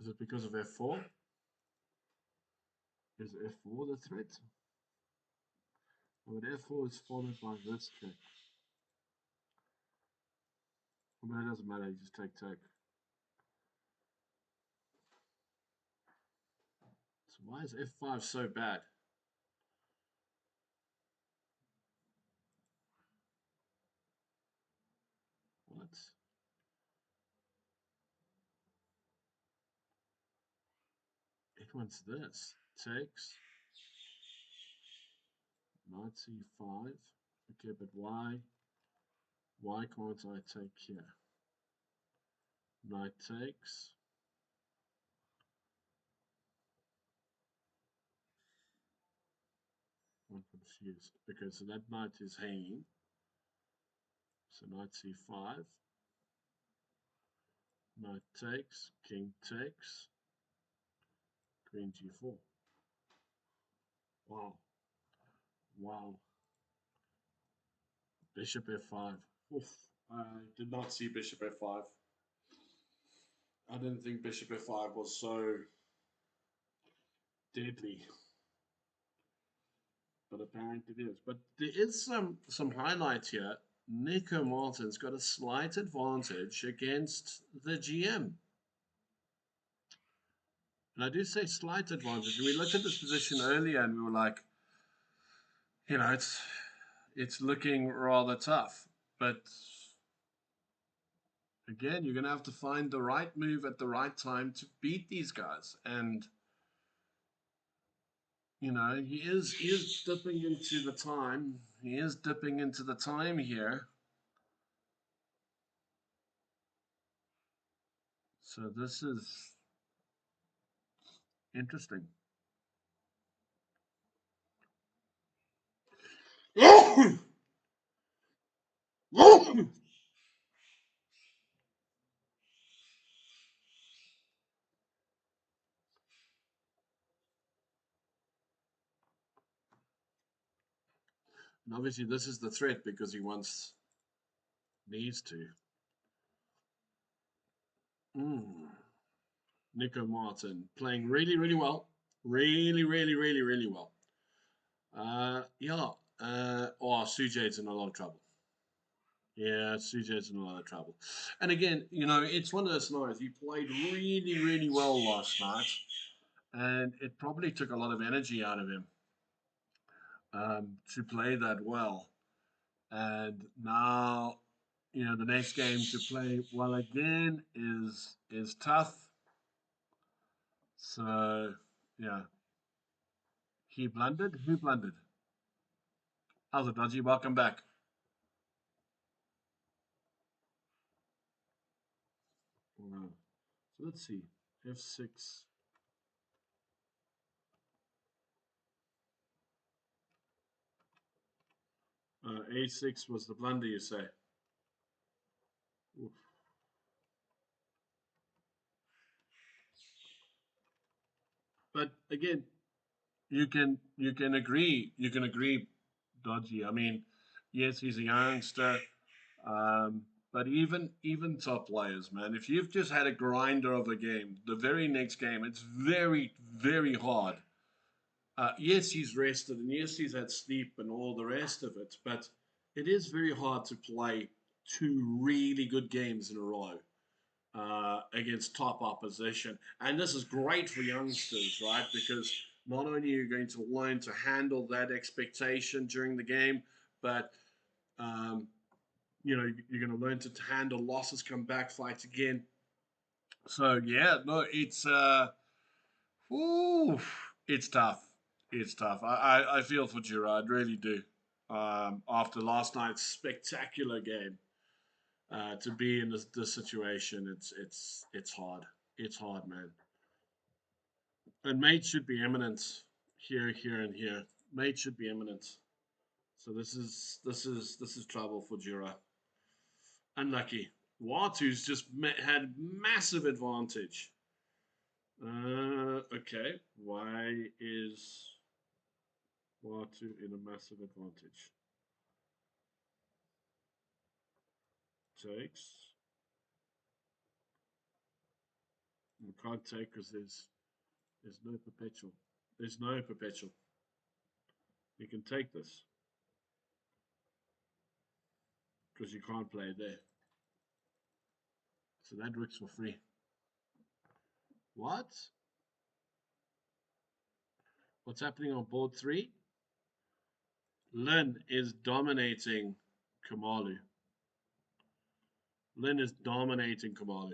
Is it because of F4? Is F4 the threat? But F4 is followed by this check. But it doesn't matter, you just take. So why is F5 so bad? What? It wants this. Takes. Knight C5. Okay, but why? Why can't I take here? Knight takes. I'm confused because that knight is hanging. So knight C5. Knight takes. King takes. Queen G4. Wow. Wow. Bishop F5. Oof. I did not see Bishop F5. I didn't think Bishop F5 was so deadly, but apparently it is. But there is some highlights here. Nico Martin's got a slight advantage against the GM. And I do say slight advantage. We looked at this position earlier and we were like, it's looking rather tough. But again, you're going to have to find the right move at the right time to beat these guys. And he is dipping into the time. He is dipping into the time here. So this is interesting. And obviously this is the threat because he needs to. Nico Martin playing really, really well. Really, really, really, really well. Yeah. Sujay's in a lot of trouble. Yeah, Sujay's in a lot of trouble. And again, it's one of those scenarios. He played really, really well last night, and it probably took a lot of energy out of him to play that well. And now, the next game to play well again is tough. So, yeah, he blundered. Who blundered? How's it, Dodgy? Welcome back. Wow. So let's see. F6. A6 was the blunder, you say? Oof. But again, you can agree, Dodgy. I mean, yes, he's a youngster, but even top players, man. If you've just had a grinder of a game, the very next game, it's very very hard. Yes, he's rested, and yes, he's had sleep and all the rest of it, but it is very hard to play two really good games in a row against top opposition. And this is great for youngsters, right? Because Not only are you going to learn to handle that expectation during the game, but um, you're going to learn to handle losses, come back, fight again. So yeah, no, ooh, it's tough. It's tough. I feel for Gerard, really do. After last night's spectacular game, to be in this situation, it's hard. It's hard, man. And mate should be eminent here, here, and here. Mate should be eminent. So this is trouble for Jura. Unlucky. Watu's just had massive advantage. Okay. Why is Watu in a massive advantage? Takes. We can't take because there's no perpetual. There's no perpetual. You can take this because you can't play there. So that works for free. What? What's happening on board three? Lin is dominating Kamalu. Lin is dominating Kamalu.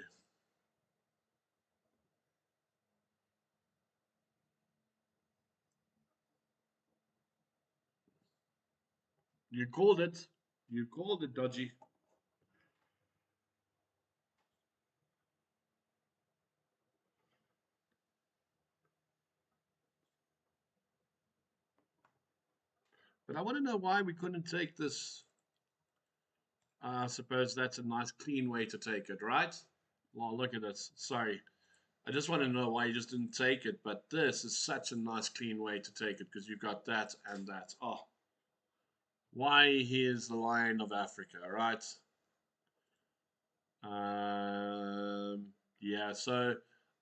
You called it. You called it, Dodgy. But I want to know why we couldn't take this. I suppose that's a nice, clean way to take it, right? Well, look at this. Sorry. I just want to know why you just didn't take it. But this is such a nice, clean way to take it because you've got that and that. Oh, why here's the Lion of Africa, right? Yeah, so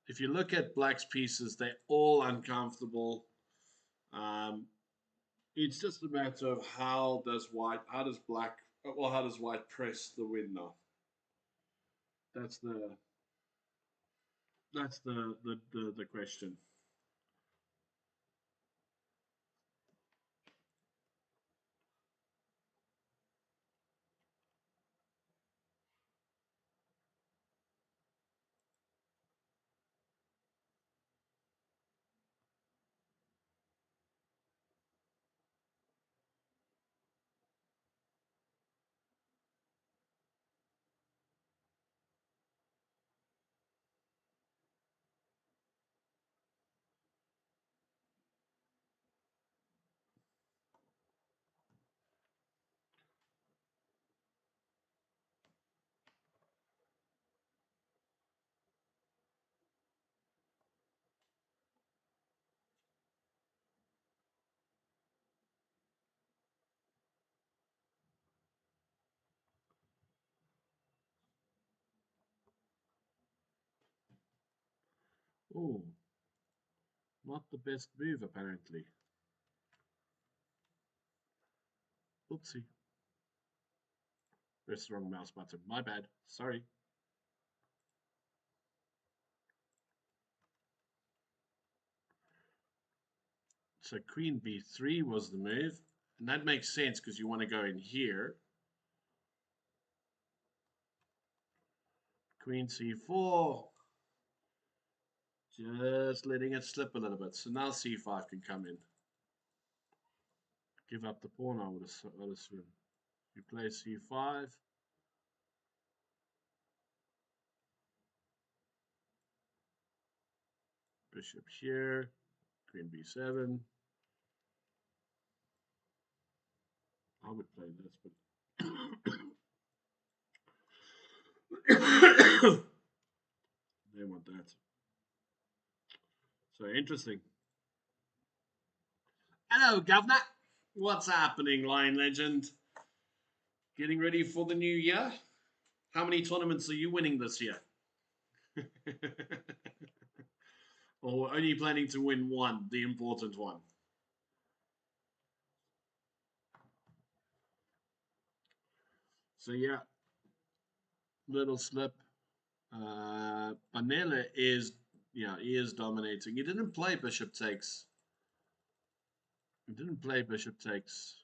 if you look at Black's pieces, they're all uncomfortable. Um, it's just a matter of how does Black, well, how does White press the win now? That's the that's the question. Oh, not the best move apparently. Oopsie, press the wrong mouse button. My bad. Sorry. So Queen B3 was the move, and that makes sense because you want to go in here. Queen C4, just letting it slip a little bit. So now C5 can come in. Give up the pawn, I would assume. You play C5. Bishop here. Queen B7. I would play this, but they want that. So interesting. Hello, Governor. What's happening, Lion Legend? Getting ready for the new year? How many tournaments are you winning this year? Or only planning to win one, the important one? So yeah, little slip. Panela is, yeah, he is dominating. He didn't play bishop takes. It didn't play bishop takes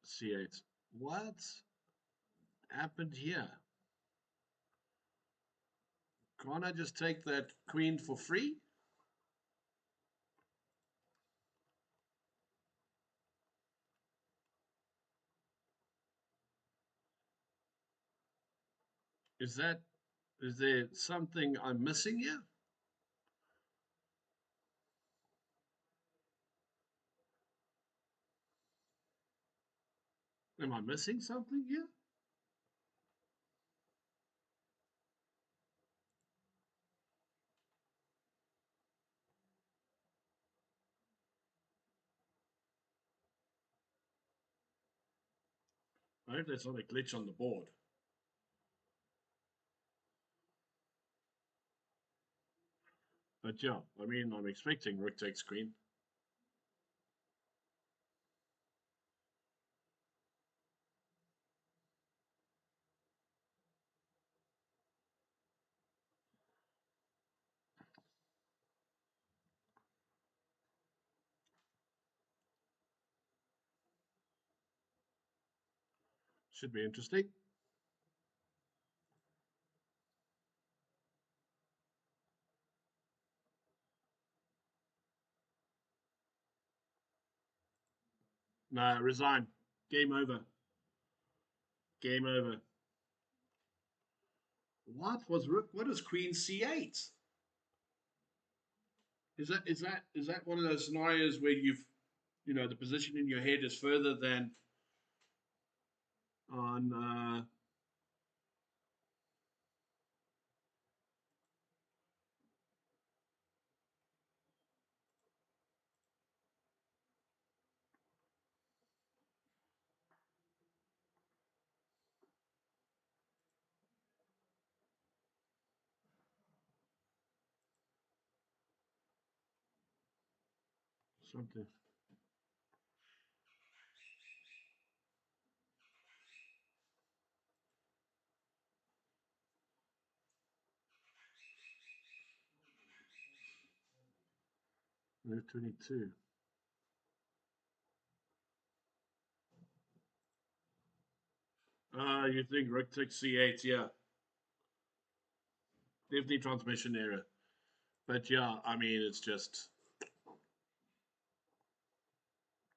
c8. What happened here? Can't I just take that queen for free? Is that, is there something I'm missing here? Am I missing something here? I hope there's not a glitch on the board. But yeah, I mean, I'm expecting rook takes queen. Should be interesting. No, resign. Game over. Game over. What was rook? What is queen c8? Is that one of those scenarios where the position in your head is further than on something? Move 22. You think rook takes c8? Yeah, definitely transmission error. But yeah, I mean, it's just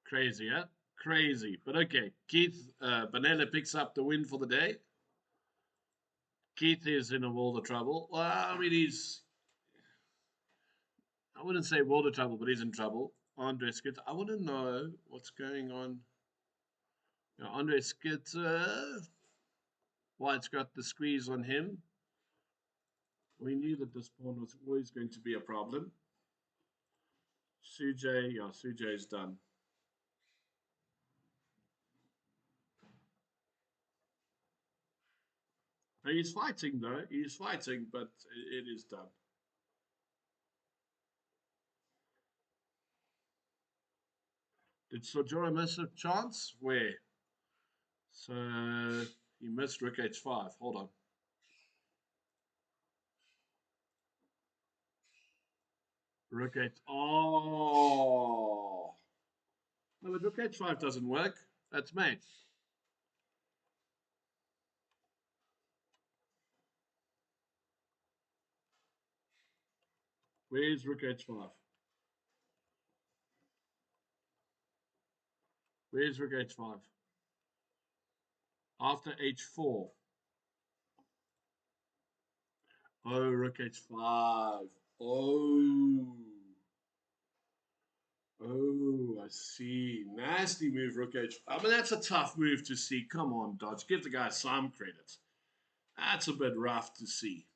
crazy, yeah? Crazy. But okay, Keith Banana picks up the win for the day. Keith is in a world of trouble. Well, I mean, I wouldn't say world of trouble, but he's in trouble. Andre Skitter, I want to know what's going on. Andre Skitter, White's got the squeeze on him. We knew that this pawn was always going to be a problem. Sujay, yeah, Sujay's done. He's fighting though. He's fighting, but it is done. Did Sojora miss a chance? Where? So he missed Rook H5. Hold on. Rook H. Oh. No, but Rook H5 doesn't work. That's mate. Where's Rook H5? Where's Rook H5? After H4. Oh, Rook H5. Oh. Oh, I see. Nasty move, Rook H. I mean, that's a tough move to see. Come on, Dodge. Give the guy some credit. That's a bit rough to see.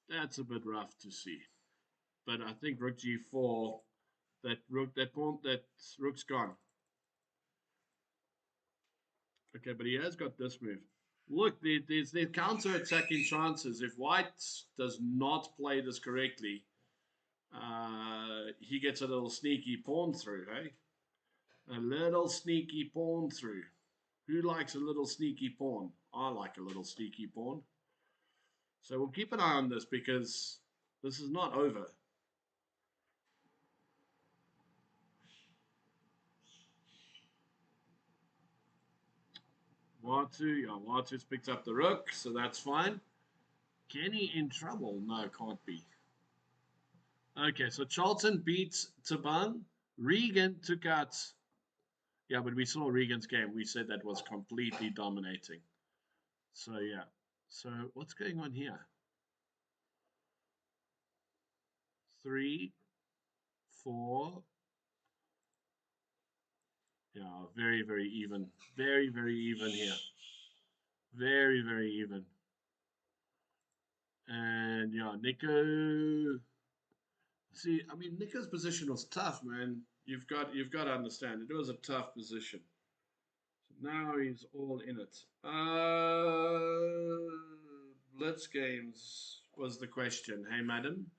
That's a bit rough to see. But I think Rook G4, that pawn, that Rook's gone. Okay, but he has got this move. Look, there's counter-attacking chances. If White does not play this correctly, he gets a little sneaky pawn through, hey? A little sneaky pawn through. Who likes a little sneaky pawn? I like a little sneaky pawn. So we'll keep an eye on this because this is not over. Watu, yeah, Watu's picked up the rook, so that's fine. Kenny in trouble? No, can't be. Okay, so Charlton beats Taban. Regan took out. Yeah, but we saw Regan's game. We said that was completely dominating. So, yeah. So, what's going on here? 3, 4. Yeah, very, very even. Very, very even here. Very, very even. And yeah, Nico. See, I mean, Nico's position was tough, man. You've got to understand it was a tough position. So now he's all in it. Blitz games was the question. Hey, madam.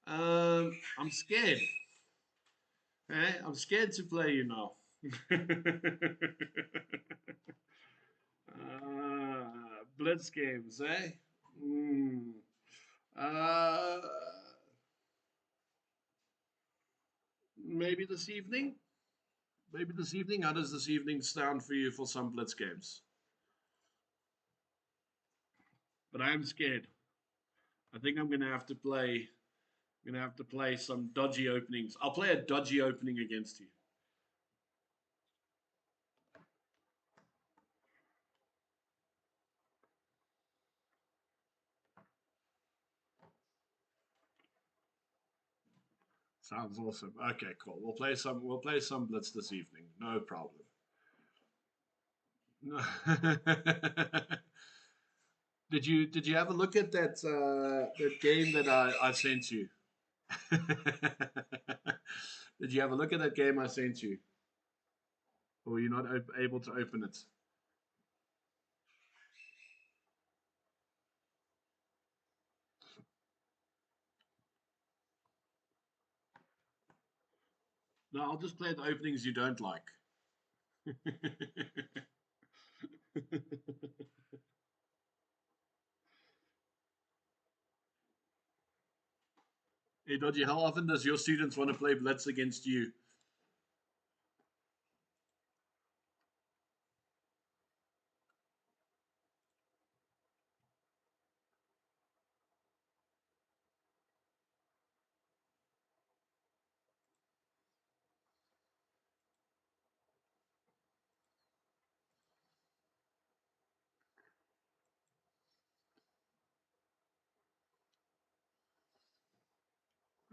I'm scared. Hey, I'm scared to play you now. Blitz games, eh? Mm. Uh, maybe this evening. Maybe this evening. How does this evening sound for you for some blitz games? But I am scared. I think I'm gonna have to play. I'm gonna have to play some dodgy openings. I'll play a dodgy opening against you. Sounds awesome. Okay, cool. We'll play some. We'll play some blitz this evening. No problem. did you have a look at that game that I sent you? Did you have a look at that game I sent you? Or were you not able to open it? No, I'll just play the openings you don't like. Hey, Dodgy, how often does your students want to play Blitz against you?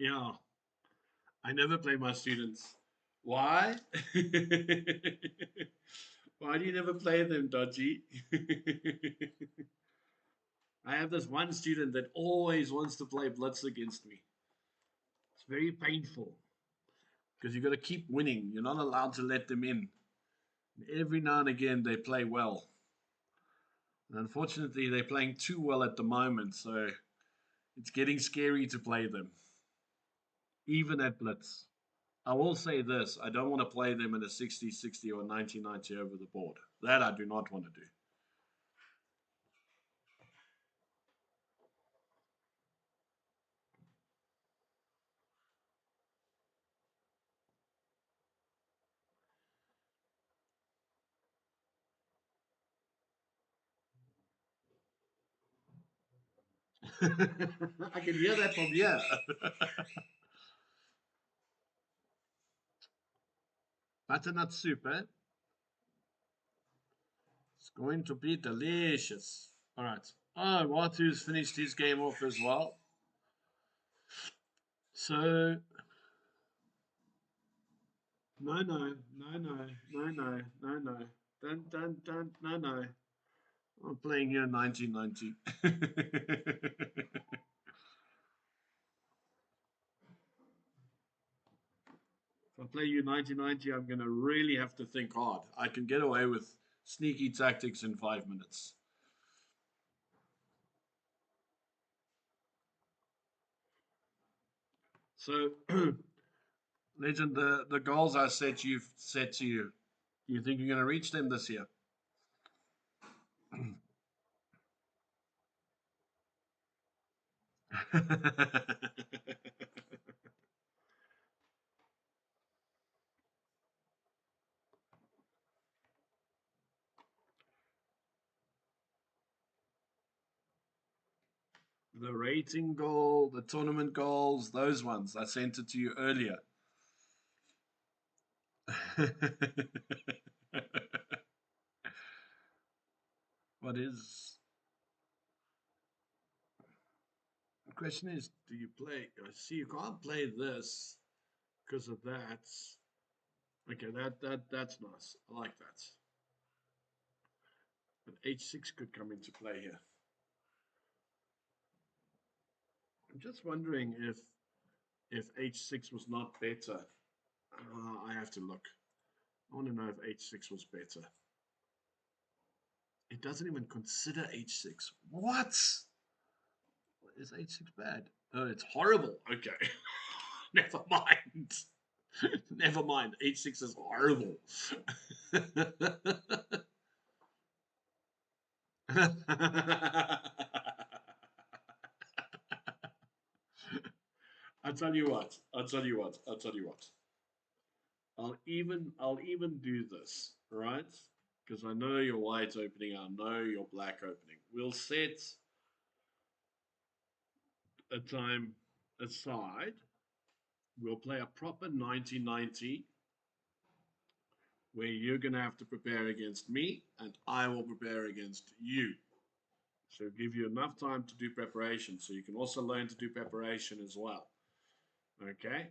Yeah, I never play my students. Why? Why do you never play them, Dodgy? I have this one student that always wants to play Blitz against me. It's very painful because you've got to keep winning. You're not allowed to let them in. Every now and again, they play well. And unfortunately, they're playing too well at the moment, so it's getting scary to play them, even at Blitz. I will say this, I don't want to play them in a 60-60 or 90-90 over the board. That I do not want to do. I can hear that from here. Butternut soup, eh? It's going to be delicious. All right. Oh, Watu's finished his game off as well. So, no, no, no, no, no, no, no, no. Dun, no, no. I'm playing here 1990. If I play you 1990, I'm going to really have to think hard. I can get away with sneaky tactics in 5 minutes. So, Legend, the goals I you've set to you, do you think you're going to reach them this year? The rating goal, the tournament goals, those ones. I sent it to you earlier. What is the question is, do you play? I see you can't play this because of that. Okay, that's nice. I like that. But h6 could come into play here. I'm just wondering if h6 was not better. I have to look. I want to know if h6 was better. It doesn't even consider h6. What? Is h6 bad? Oh, it's horrible. Okay. Never mind. Never mind. H6 is horrible. I'll tell you what. I'll tell you what. I'll tell you what. I'll even do this, right? Because I know your white's opening, I know your black opening. We'll set a time aside. We'll play a proper 90-90 where you're going to have to prepare against me and I will prepare against you. So give you enough time to do preparation so you can also learn to do preparation as well. Okay?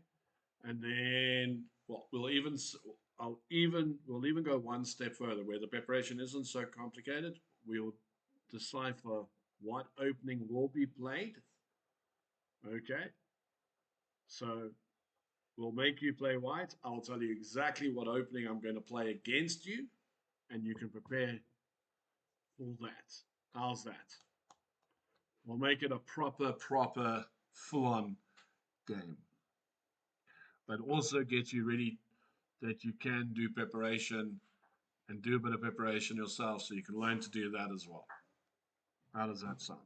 And then well, we'll even go one step further where the preparation isn't so complicated. We'll decipher what opening will be played. Okay? So we'll make you play white. I'll tell you exactly what opening I'm going to play against you, and you can prepare for that. How's that? We'll make it a proper, full-on game. But also get you ready that you can do preparation and do a bit of preparation yourself so you can learn to do that as well. How does that sound?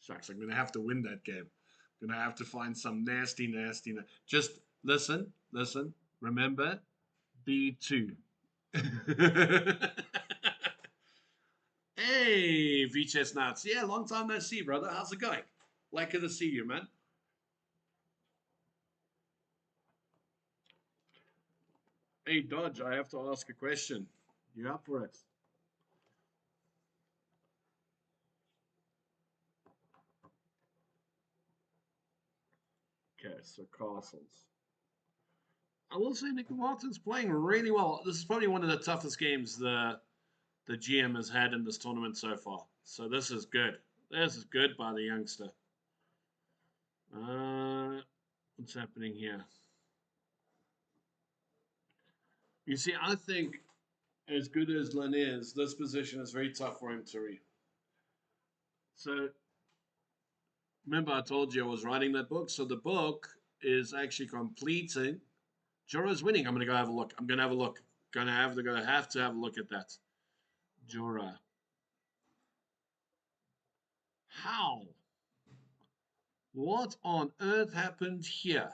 Shucks, I'm going to have to win that game. I'm going to have to find some nasty. Just listen. Remember, B2. Hey, V Chestnuts. Yeah, long time no see, brother. How's it going? Lucky to see you, man. Hey, Dodge, I have to ask a question. You up for it? Okay, so castles. I will say Nick Martin's playing really well. This is probably one of the toughest games the GM has had in this tournament so far. So this is good. This is good by the youngster. What's happening here? You see, I think as good as Lynn is, this position is very tough for him to read. So remember I told you I was writing that book? So the book is actually completing. Jorah's winning. I'm going to go have a look. I'm going to have a look. Gonna have to have a look at that. Jorah. How? What on earth happened here?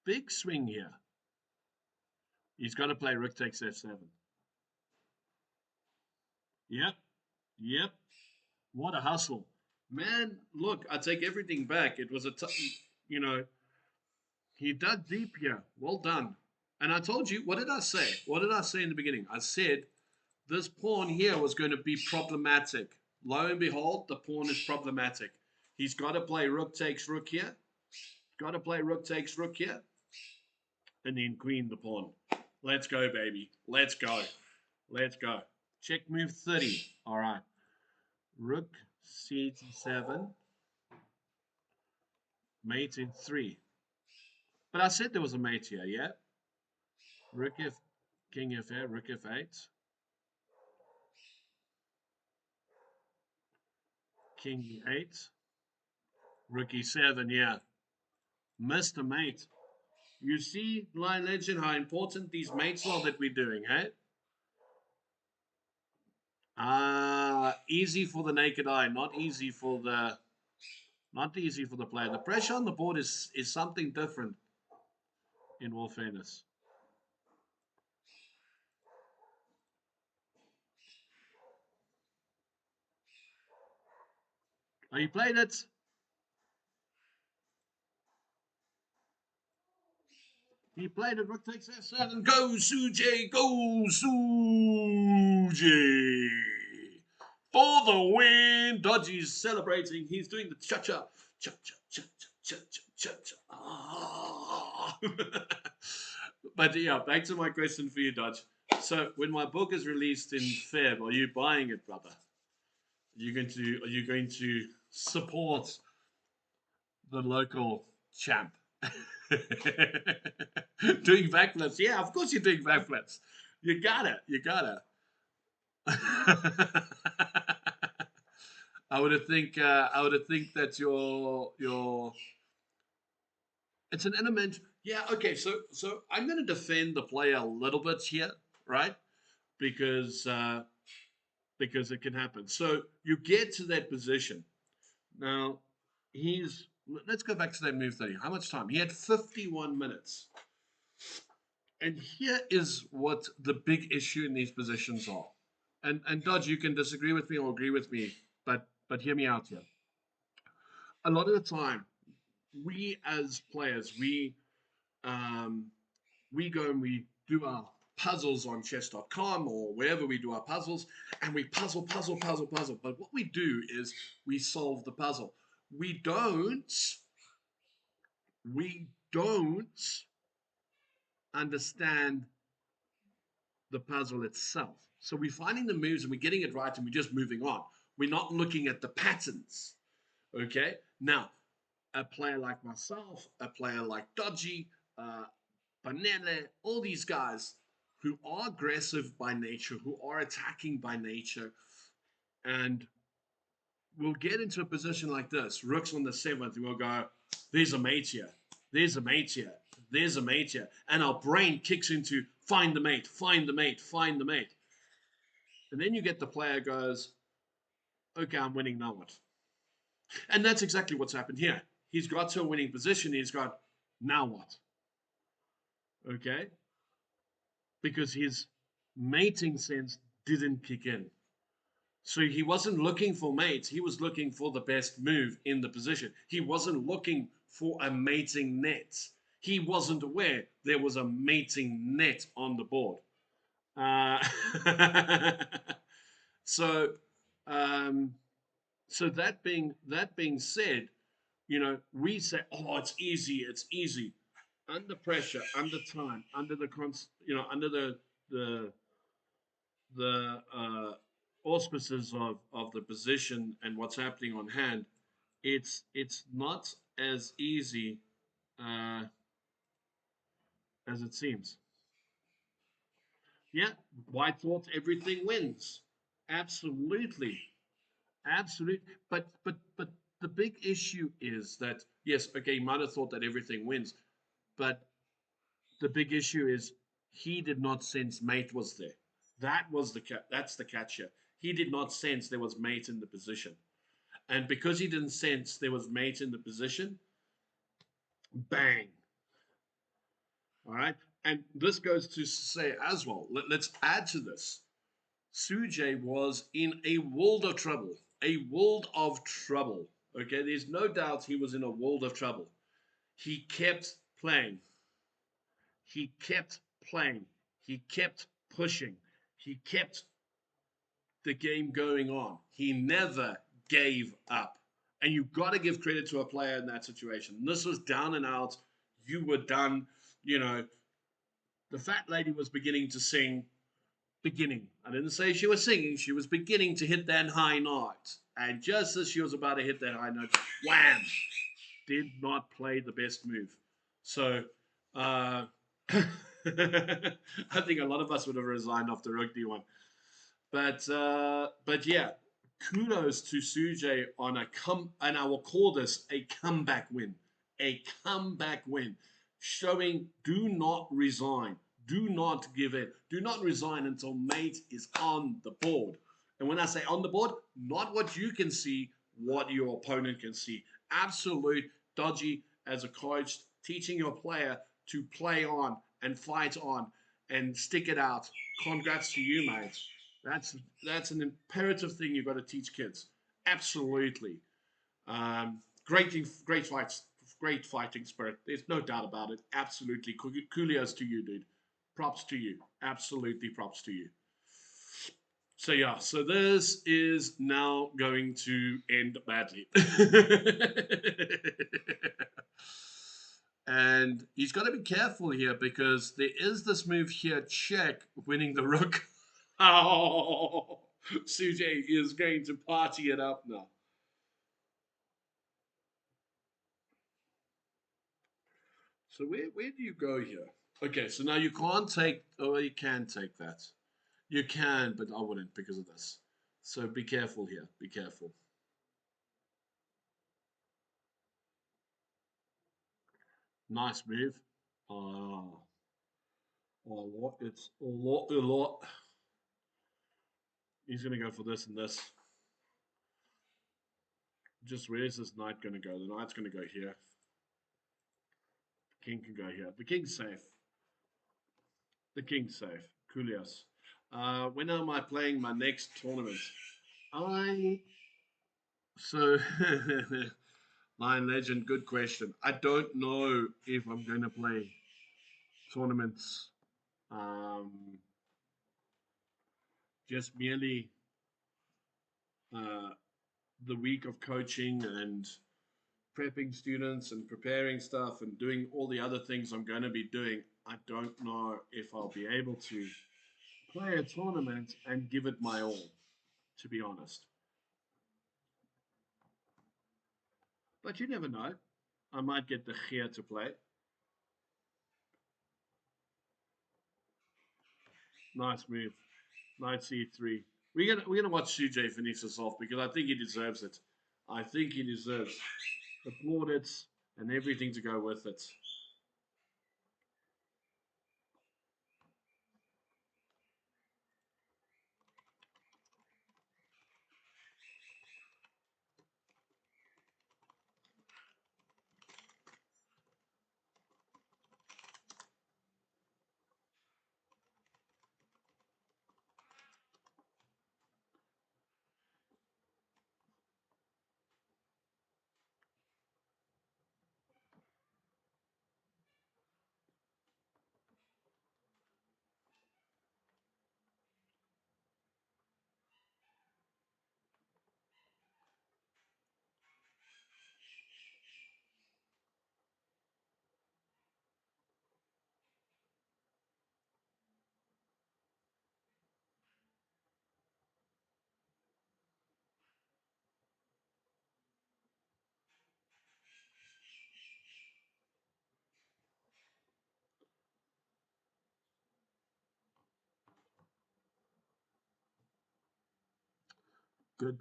Big swing here. He's got to play rook takes f7. Yep. What a hustle. Man, look, I take everything back. It was you know, he dug deep here. Well done. And I told you, what did I say? What did I say in the beginning? I said this pawn here was going to be problematic. Lo and behold, the pawn is problematic. He's got to play rook takes rook here. Got to play rook takes rook here. And then queen the pawn. Let's go, baby. Let's go. Let's go. Check move 30. All right. Rook c7. Mate in 3. But I said there was a mate here, yeah? Rook f, king f8, rook f8. King e8. Rook e7, yeah. Missed a mate. You see, Lion Legend, how important these mates are that we're doing, hey? Easy for the naked eye, not easy for the player. The pressure on the board is something different, in all fairness. Are you playing it? He played it. Rook takes f7. Go, Suji. Go, Suji. For the win. Dodgy's celebrating. He's doing the cha-cha. Cha-cha, cha-cha, cha-cha, cha-cha. Ah. But yeah, back to my question for you, Dodge. So when my book is released in Feb, are you buying it, brother? Are you going to support the local champ? Doing backflips. Yeah, of course you're doing backflips. You got it. You got it. I would have think. I would have think that your. It's an element. Yeah. Okay. So I'm going to defend the player a little bit here, right? Because because it can happen. So you get to that position now. He's. Let's go back to that move 30. How much time? He had 51 minutes. And here is what the big issue in these positions are. And Dodge, you can disagree with me or agree with me, but hear me out here. A lot of the time, we as players, um, we go and we do our puzzles on chess.com or wherever we do our puzzles, and we puzzle. But what we do is we solve the puzzle. We don't understand the puzzle itself. So we're finding the moves and we're getting it right and we're just moving on. We're not looking at the patterns. Okay. Now, a player like myself, a player like Dodgy, Panele, all these guys who are aggressive by nature, who are attacking by nature, and we'll get into a position like this. Rook's on the seventh, and we'll go, there's a mate here. There's a mate here. There's a mate here. And our brain kicks into find the mate, find the mate, find the mate. And then you get the player goes, okay, I'm winning now what? And that's exactly what's happened here. He's got to a winning position. He's got, now what? Okay? Because his mating sense didn't kick in. So he wasn't looking for mates. He was looking for the best move in the position. He wasn't looking for a mating net. He wasn't aware there was a mating net on the board. Uh, so, um, so that being said, we say, oh, it's easy, it's easy. Under pressure, under time, under the under the the auspices of the position and what's happening on hand, it's not as easy uh, as it seems. Yeah, White thought everything wins. Absolutely, absolutely. But the big issue is that yes, okay, you might have thought that everything wins, but the big issue is he did not sense mate was there. That's the catch here. He did not sense there was mate in the position. And because he didn't sense there was mate in the position, bang. All right. And this goes to say as well, let's add to this. Sujay was in a world of trouble. A world of trouble. Okay. There's no doubt he was in a world of trouble. He kept playing. He kept playing. He kept pushing. He kept the game going on. He never gave up. And you've got to give credit to a player in that situation. This was down and out. You were done. You know, the fat lady was beginning to sing. Beginning. I didn't say she was singing. She was beginning to hit that high note. And just as she was about to hit that high note, wham! Did not play the best move. So, I think a lot of us would have resigned off the rugby one. But yeah, kudos to Sujay on and I will call this a comeback win. A comeback win. Showing do not resign. Do not give in. Do not resign until mate is on the board. And when I say on the board, not what you can see, what your opponent can see. Absolute dodgy as a coach, teaching your player to play on and fight on and stick it out. Congrats to you, mate. That's that's an imperative thing you've got to teach kids. Absolutely. Great fights, great fighting spirit. There's no doubt about it. Absolutely, kudos to you, dude. Props to you. Absolutely, props to you. So yeah, so this is now going to end badly. And he's got to be careful here because there is this move here, check, winning the rook. Oh, Sujay is going to party it up now. So where do you go here? Okay, so now you can't take. Oh, you can take that. You can, but I wouldn't because of this. So be careful here. Be careful. Nice move. Ah, a lot. It's a lot. A lot. He's gonna go for this and this. Just where's this knight gonna go? The knight's gonna go here. The king can go here. The king's safe. The king's safe. Coolios. When am I playing my next tournament? I so Lion Legend, good question. I don't know if I'm going to play tournaments um, just merely uh, the week of coaching and prepping students and preparing stuff and doing all the other things I'm going to be doing. I don't know if I'll be able to play a tournament and give it my all, to be honest. But you never know. I might get the Gia to play. Nice move. Knight C3. We're gonna watch CJ finish this off because I think he deserves it. I think he deserves the plaudits and everything to go with it.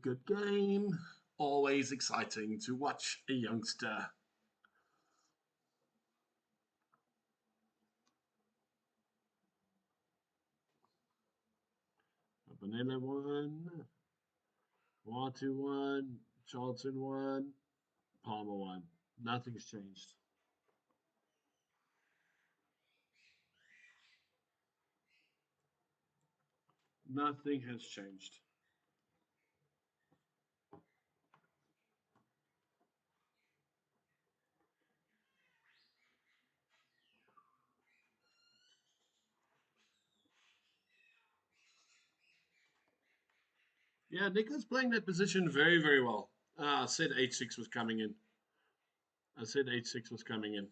Good game. Always exciting to watch a youngster. Vanilla won, Watu won, Charlton won, Palmer won. Nothing's changed. Nothing has changed. Yeah, Nico's playing that position very, very well. I said H6 was coming in. I said H6 was coming in.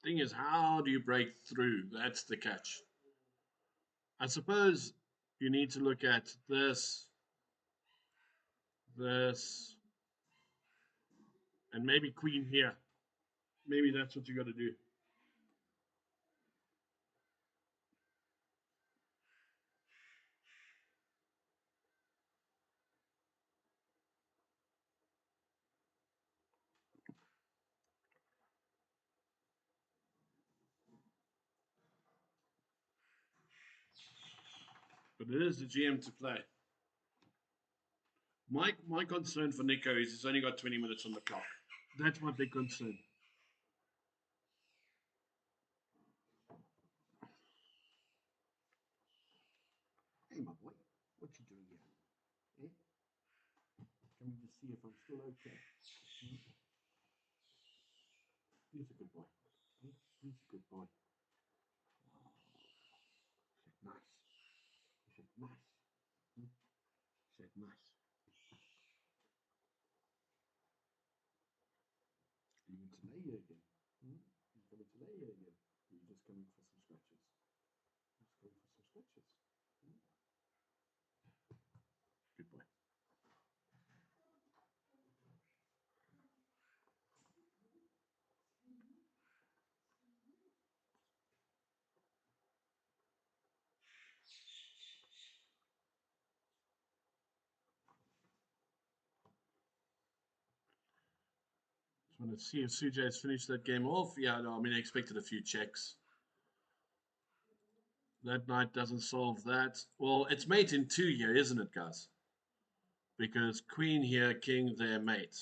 Thing is, how do you break through? That's the catch. I suppose you need to look at this, and maybe queen here. Maybe that's what you got to do. But it is the GM to play. My concern for Nico is he's only got 20 minutes on the clock. That's my big concern. Eh? Coming to see if I'm still okay. He's a good boy. He's a good boy. Nice. He said nice. He said nice. You want to lay here again? You coming to lay here again? Or you just coming for some scratches? Just coming for some scratches. Good boy. Just want to see if Sujay's finished that game off. Yeah, no, I mean, I expected a few checks. That knight doesn't solve that. Well, it's mate in two here, isn't it, guys? Because queen here, king there, mate.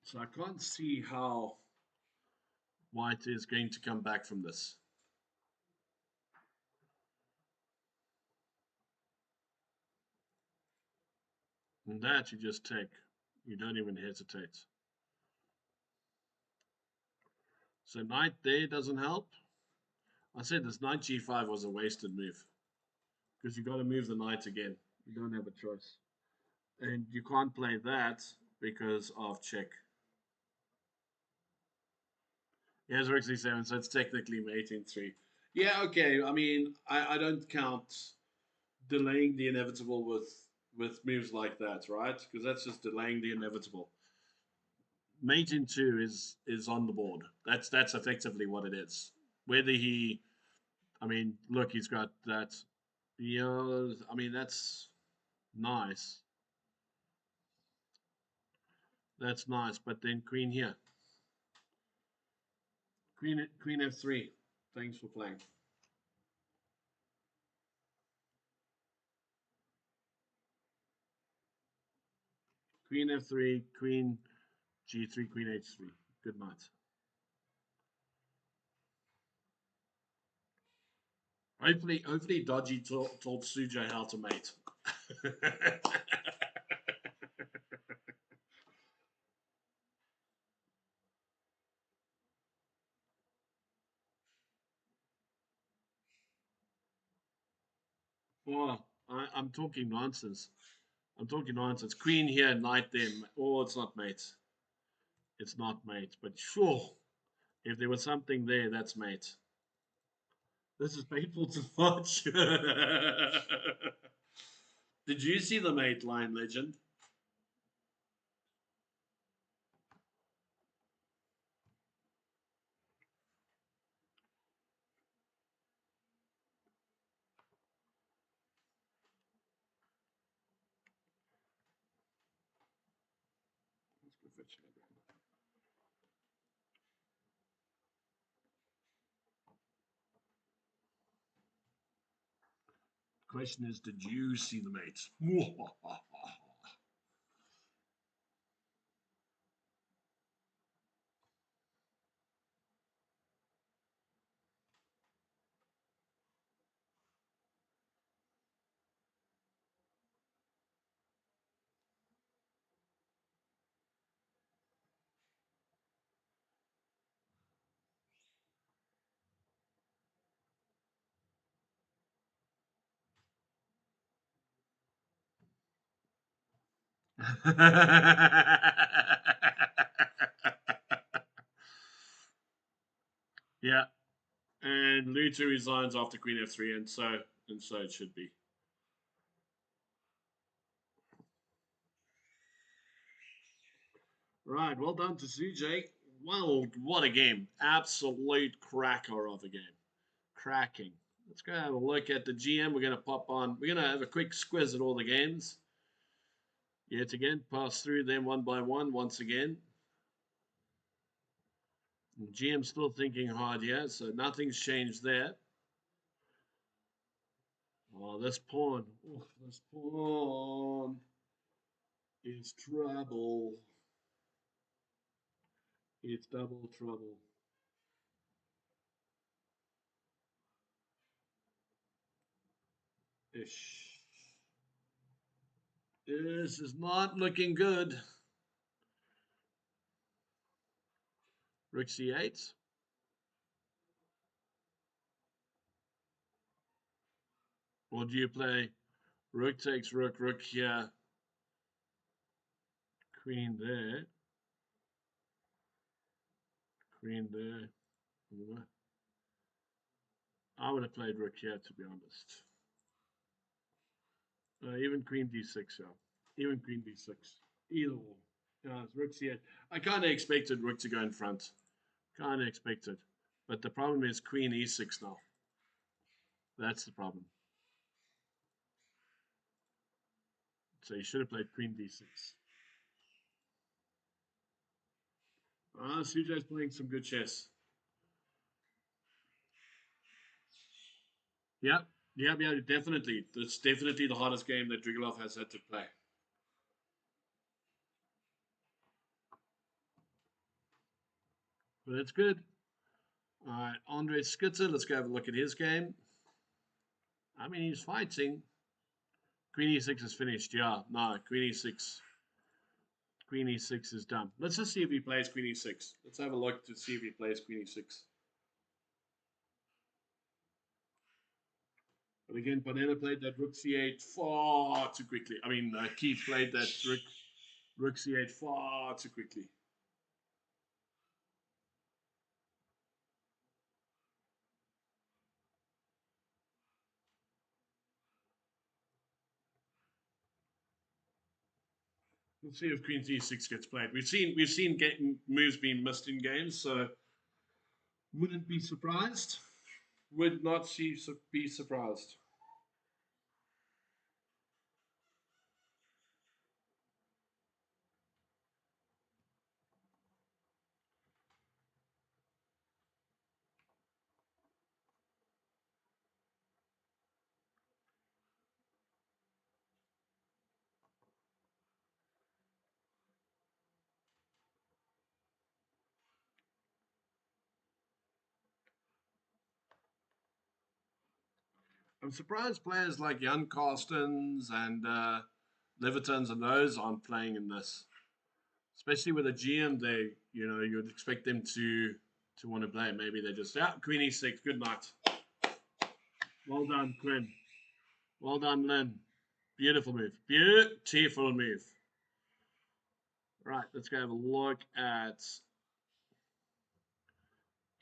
So I can't see how white is going to come back from this. And that you just take. You don't even hesitate. So knight there doesn't help. I said this knight g5 was a wasted move. Because you got to move the knight again. You don't have a choice. And you can't play that because of check. Yeah, it's rook c7, so it's technically mate in 3. Yeah, okay. I mean, I don't count delaying the inevitable with moves like that, right? Because that's just delaying the inevitable. Mate in 2 is on the board. That's effectively what it is. Whether he, I mean, look, he's got that. Yeah, I mean that's nice. That's nice, but then queen here. Queen f3. Thanks for playing. Queen f3, queen g3, queen h3. Good night. Hopefully, Dodgy taught Sujay how to mate. Oh, I'm talking nonsense. I'm talking nonsense. Queen here, knight there. Oh, it's not mate. It's not mate. But sure, if there was something there, that's mate. This is painful to watch. Did you see the mate line, legend? Let's go fetch it. Question is, did you see the mates? Yeah, and Luta resigns after Queen F3, and so it should be. Right, well done to CJ. Well, what a game! Absolute cracker of a game, cracking. Let's go have a look at the GM. We're gonna pop on. We're gonna have a quick squiz at all the games. Yet again, pass through them one by one once again. GM still thinking hard here, so nothing's changed there. Oh, this pawn. Oh, this pawn is trouble. It's double trouble. Ish. This is not looking good. Rook c8. Or do you play rook takes rook, rook here, queen there, queen there? I would have played rook here, to be honest. Even queen d6, yeah. Even queen d6. Either or. Yeah, it's rook c8. I kind of expected rook to go in front. Kind of expected. But the problem is queen e6 now. That's the problem. So you should have played queen d6. Sujay's playing some good chess. Yep, yeah, definitely. That's definitely the hardest game that Drigulov has had to play. But it's good. All right, Andre Skitzer, let's go have a look at his game. I mean, he's fighting. Queen e6 is finished. Yeah, no, queen e6. Queen e6 is done. Let's just see if he plays queen e6. Let's have a look to see if he plays queen e6. But again, Panetta played that rook c8 far too quickly. I mean, Keith played that rook c8 far too quickly. Let's see if queen d6 gets played. We've seen moves being missed in games, so wouldn't be surprised. Would not be surprised. I'm surprised players like Jan Carstens and Levertons and those aren't playing in this, especially with a GM. You'd expect them to want to play. Maybe they just Queen e6. Good night. Well done, Quinn. Well done, Lynn. Beautiful move. Beautiful move. Right, let's go have a look at.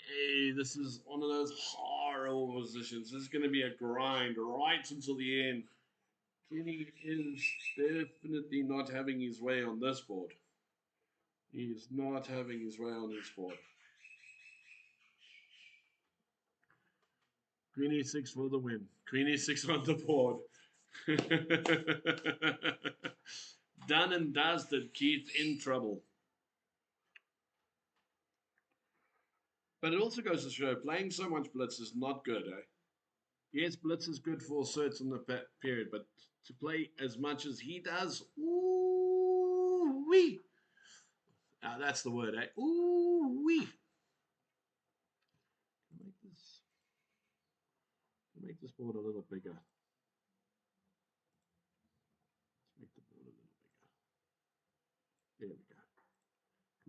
Hey, this is one of those horrible positions. This is going to be a grind right until the end. Kenny is definitely not having his way on this board. He is not having his way on this board. Queen e6 for the win. Queen e6 on the board. Done and dusted. Keith in trouble. But it also goes to show playing so much blitz is not good, eh? Yes, blitz is good for certain period, but to play as much as he does, ooh wee. That's the word, eh? Ooh wee. Make this board a little bigger. Let's make the board a little bigger. There we go.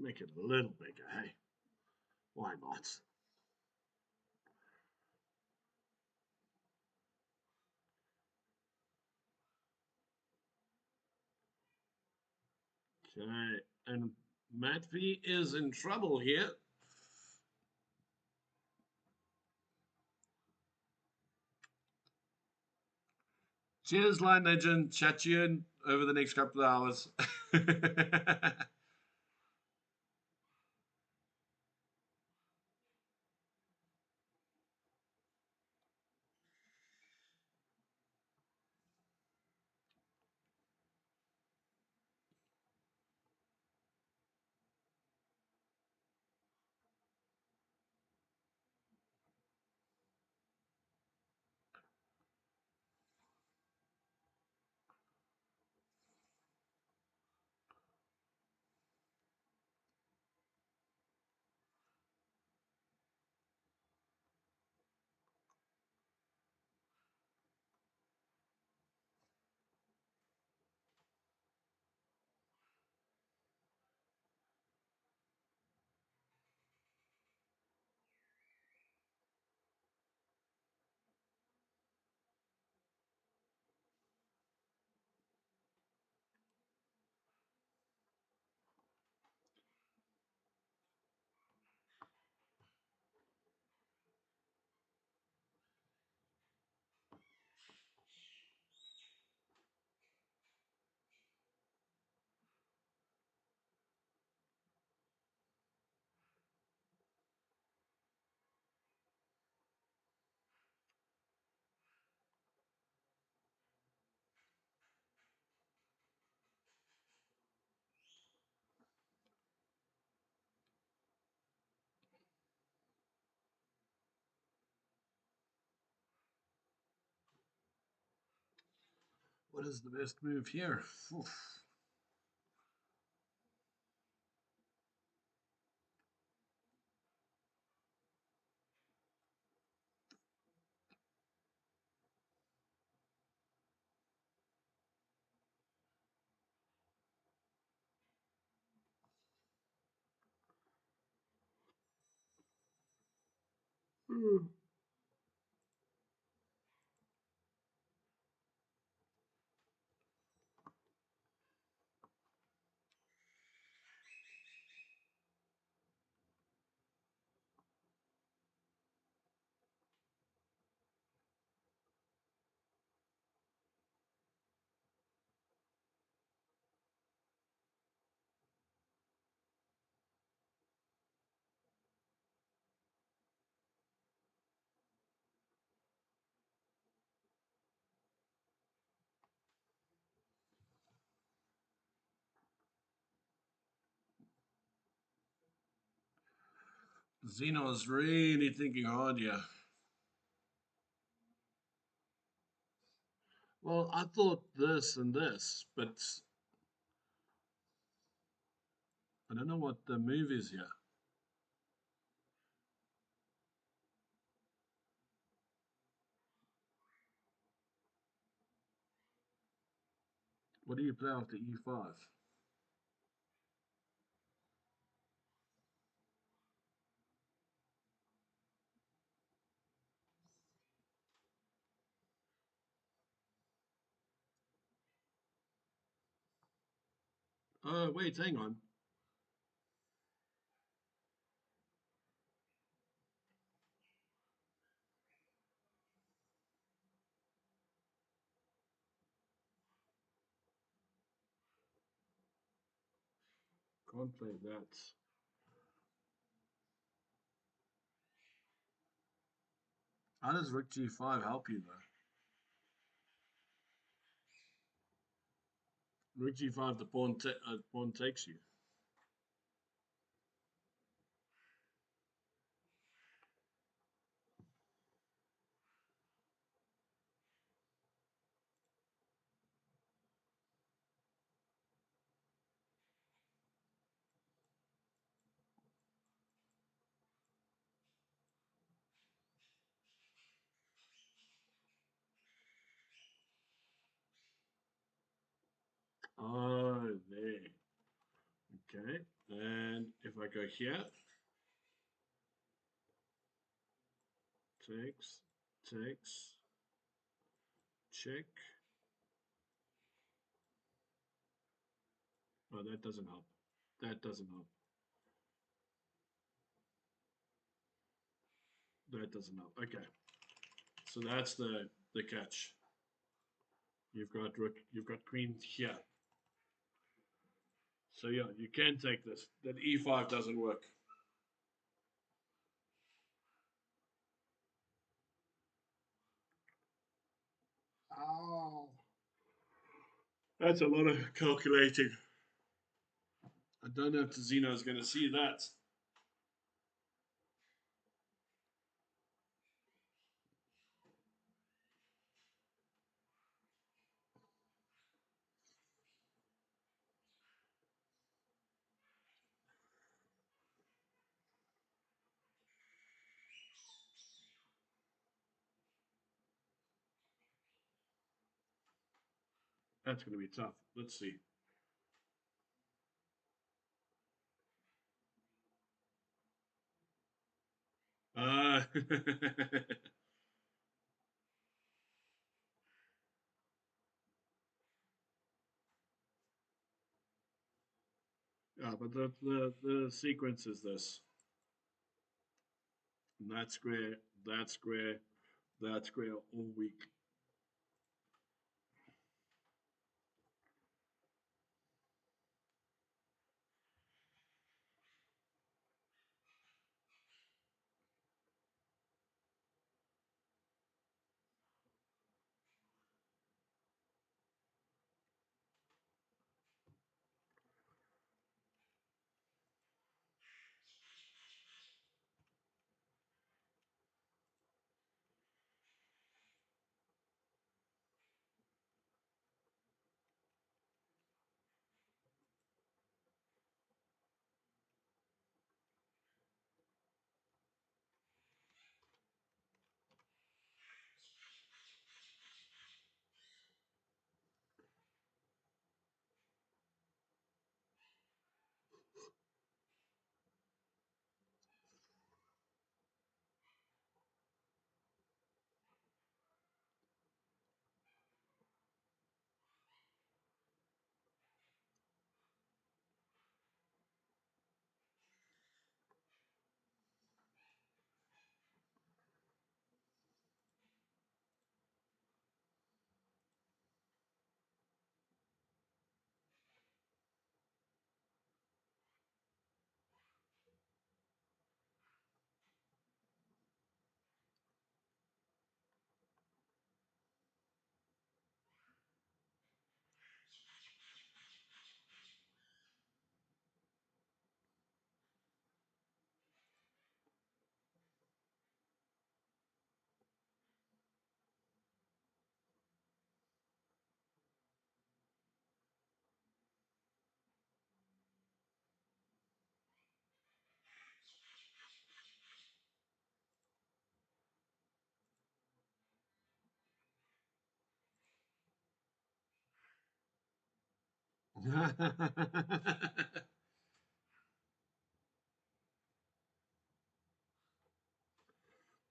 Make it a little bigger, hey? Why not? Okay, and Matt V is in trouble here. Cheers, Line Legend. Chat you in over the next couple of hours. What is the best move here? Oof. Hmm. Zeno's really thinking hard here. Well, I thought this and this, but I don't know what the move is here. What do you play after e5? Oh, wait, hang on. Can't play that. How does rook g5 help you, though? Rook g5, the pawn takes you. Oh, there. Okay. And if I go here, takes, takes, check. Oh, that doesn't help. That doesn't help. That doesn't help. Okay. So that's the catch. You've got rook, you've got queen here. So yeah, you can take this. That e5 doesn't work. Oh. That's a lot of calculating. I don't know if Zeno is going to see that. That's going to be tough. Let's see. yeah, but the sequence is this. And that's square, that's square, that's square all week.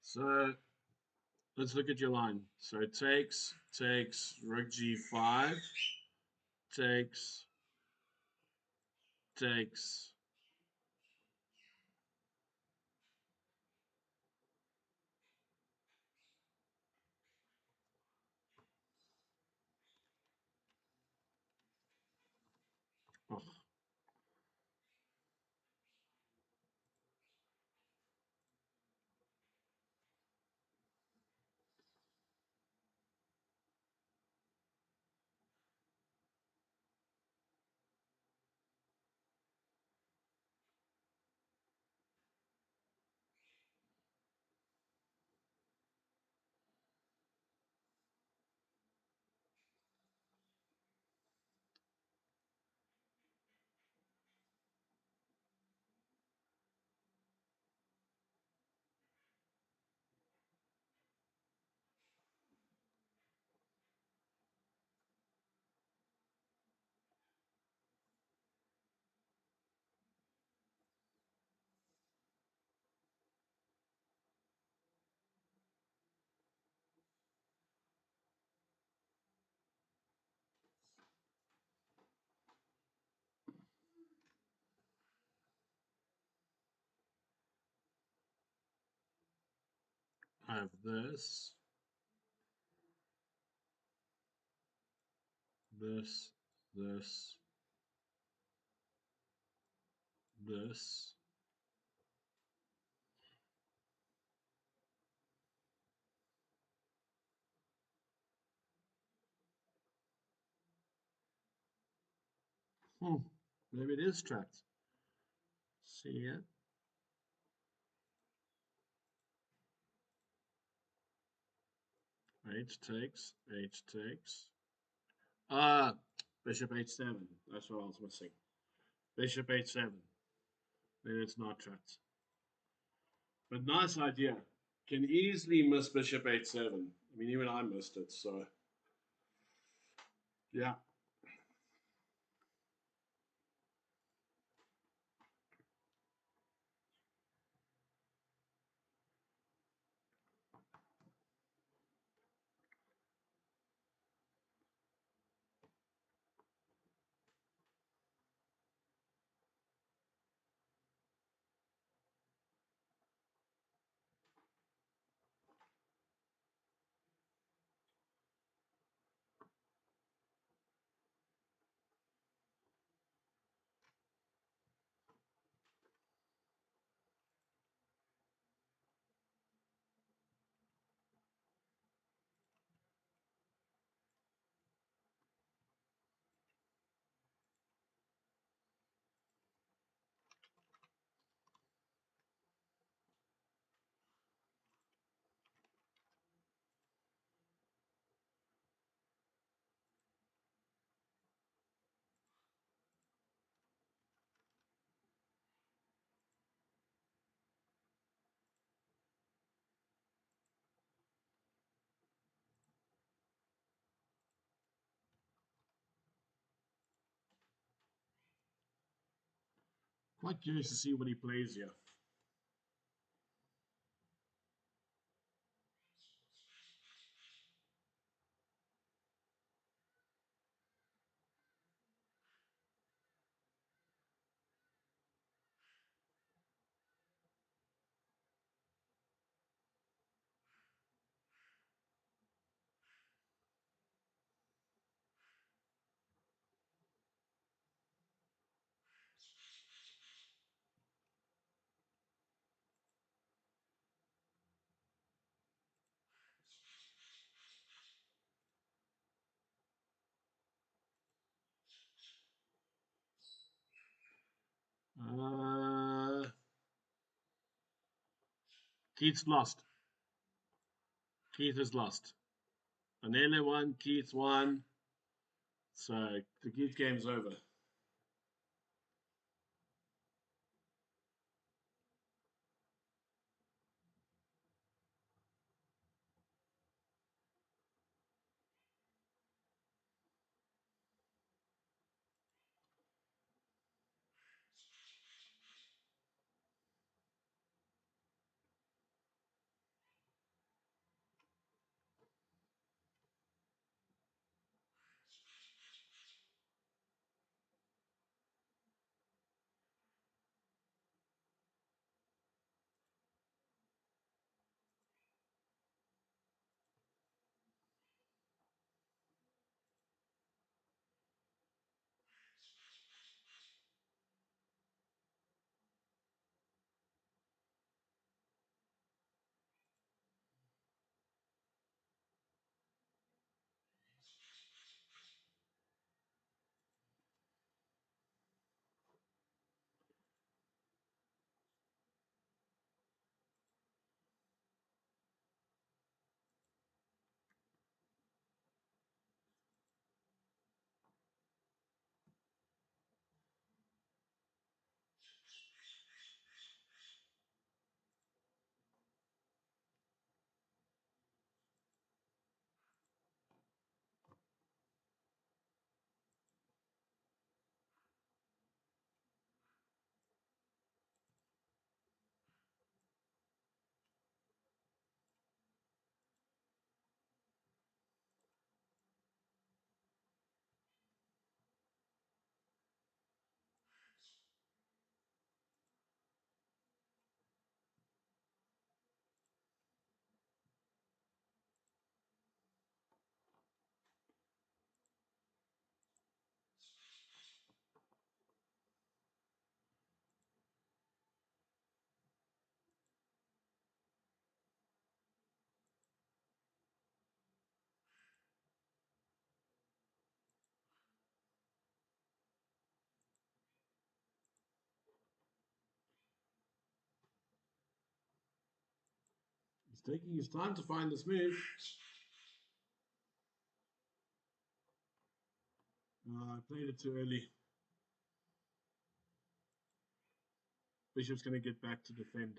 So let's look at your line. So takes rook g5, takes takes. Oh, I have this, this, this. Hmm. Maybe it is trapped. See it? H takes, H takes. Ah, bishop h7. That's what I was missing. Bishop h7. Then it's not trapped. But nice idea. Can easily miss bishop h7. I mean, even I missed it. So yeah, quite curious to see what he plays here. Uh, Keith's lost. Keith is lost. Anele won. Keith won. So the Keith game's over. He's taking his time to find this move. I played it too early. Bishop's going to get back to defend.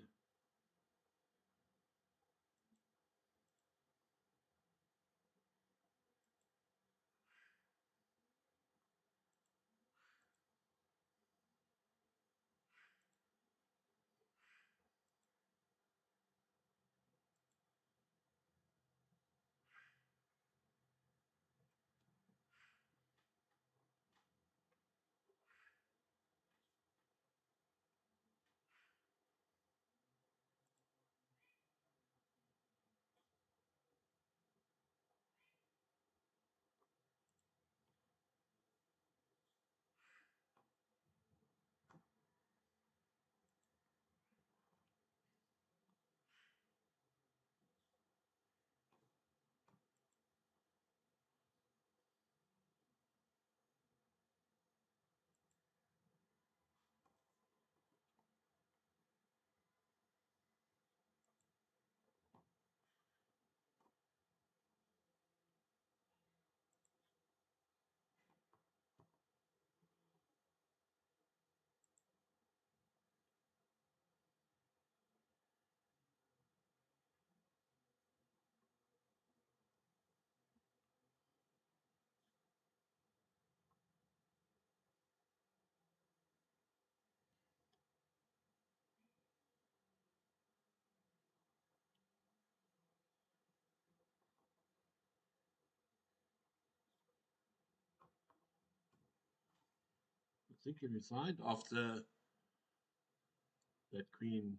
I think he resigned after that queen.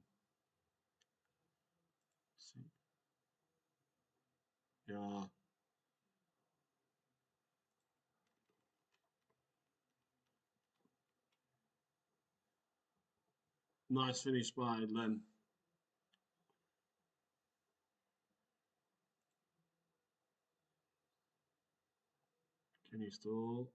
See? Yeah, nice finish by Lynn. Can he still?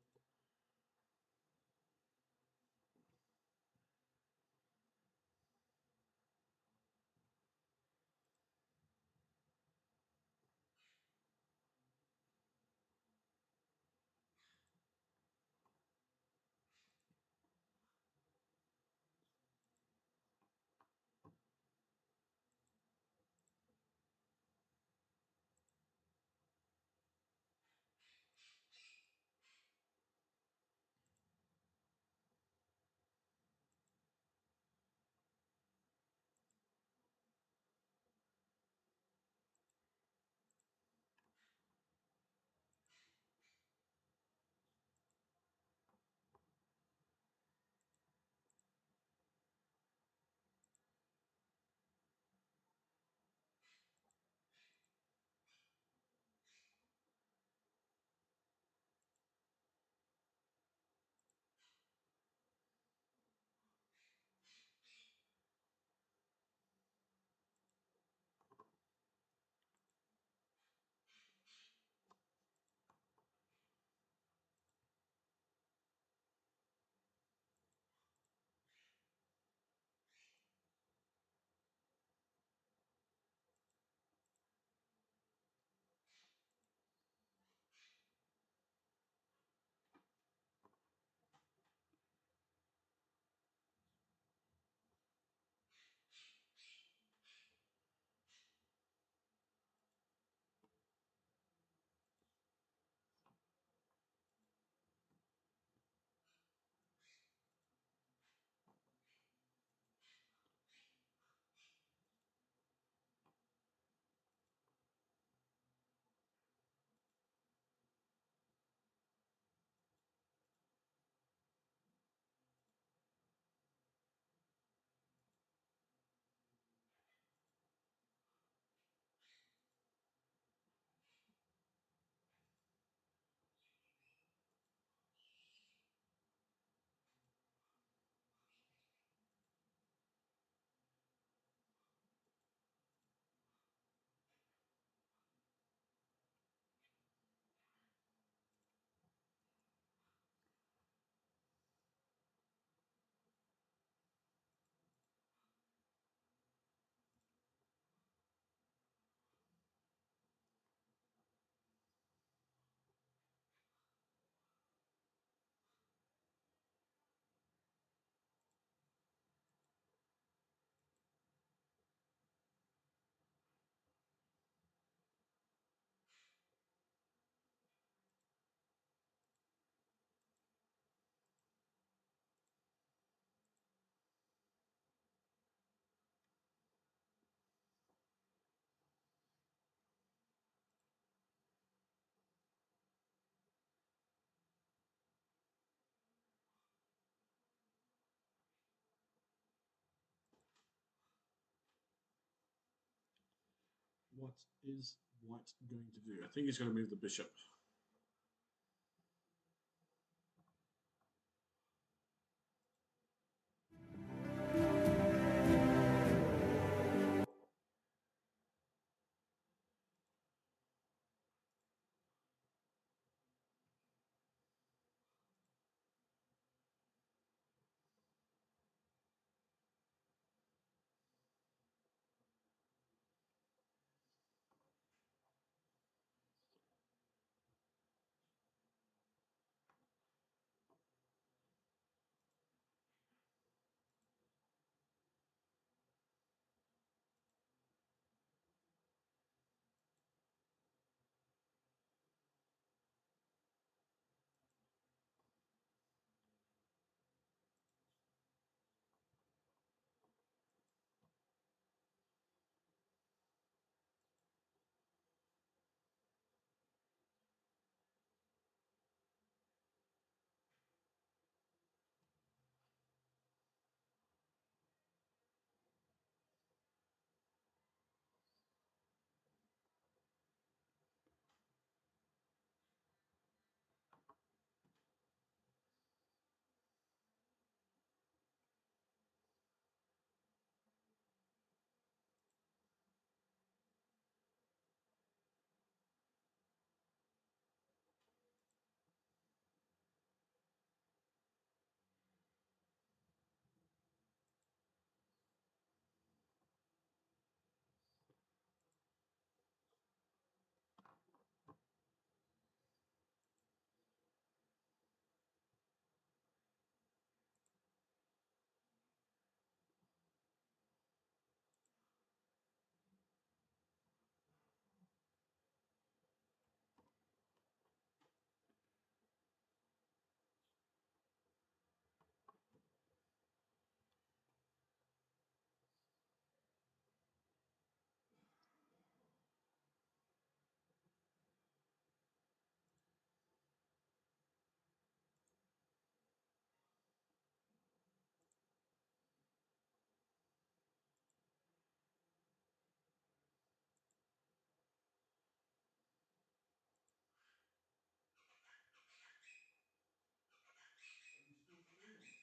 What is White going to do? I think he's going to move the bishop.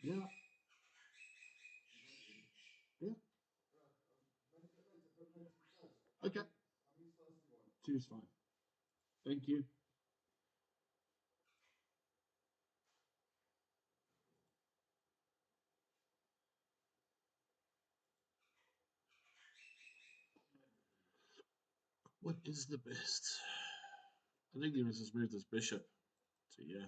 Yeah, yeah. Okay. Two is fine. Thank you. What is the best? I think he must just move this bishop. So yeah.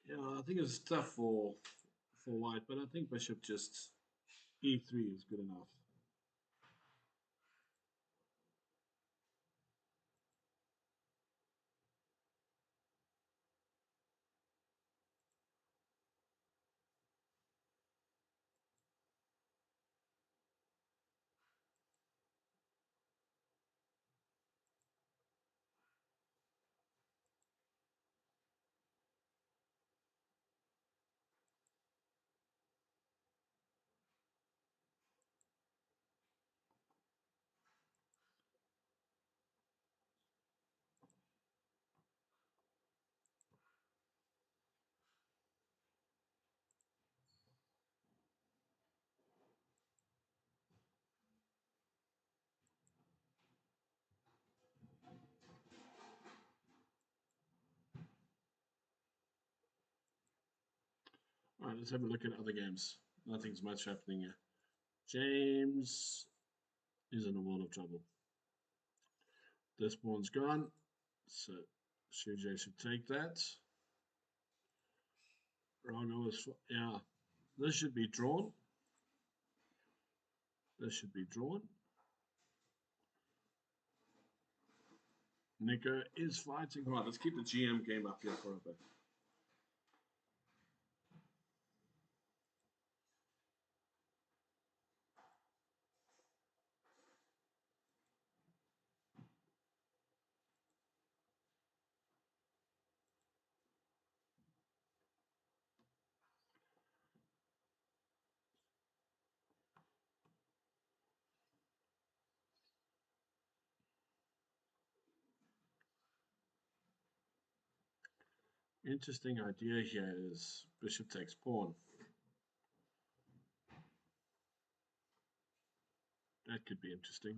Yeah, I think it's tough for white, but I think bishop just e3 is good enough. let's have a look at other games. Nothing's much happening here. James is in a world of trouble. This pawn's gone, so Shuja should take that. Rongo is, yeah, this should be drawn. This should be drawn. Nico is fighting hard. Let's keep the GM game up here for a bit. Interesting idea here is bishop takes pawn. That could be interesting.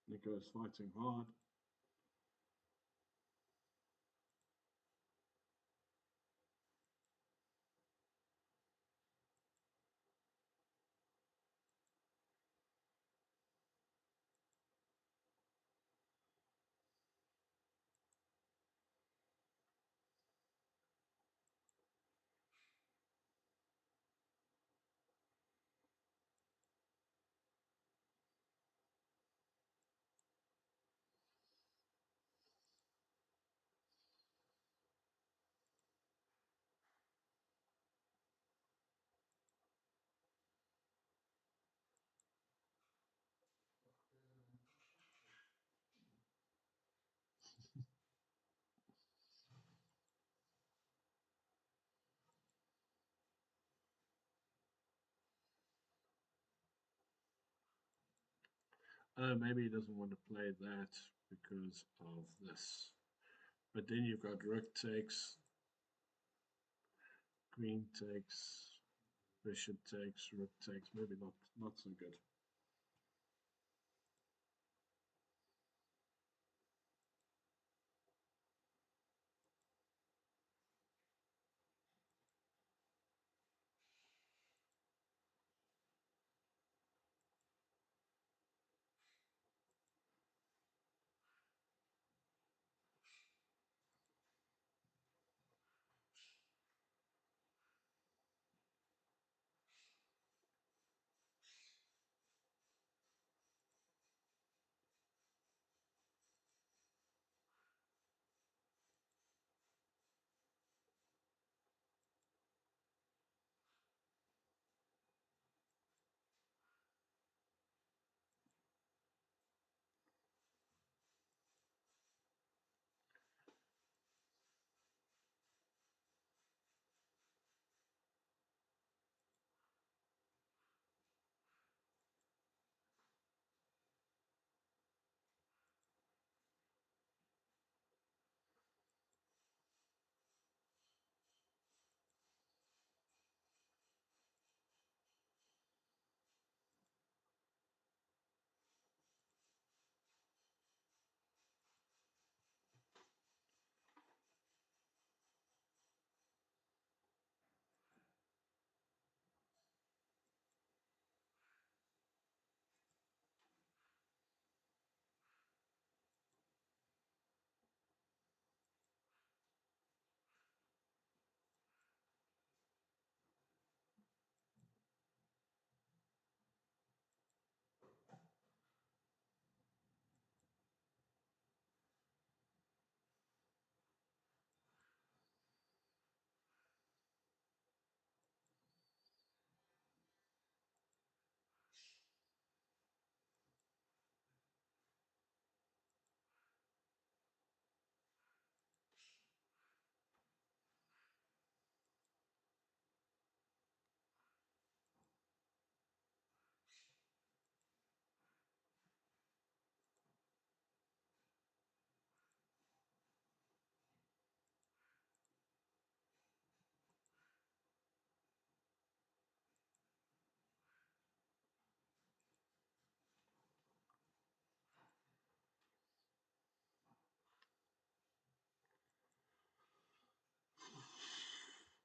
Nico is fighting hard. Maybe he doesn't want to play that because of this. But then you've got rook takes, queen takes, bishop takes, rook takes. Maybe not so good.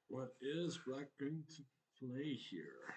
What is Black going to play here?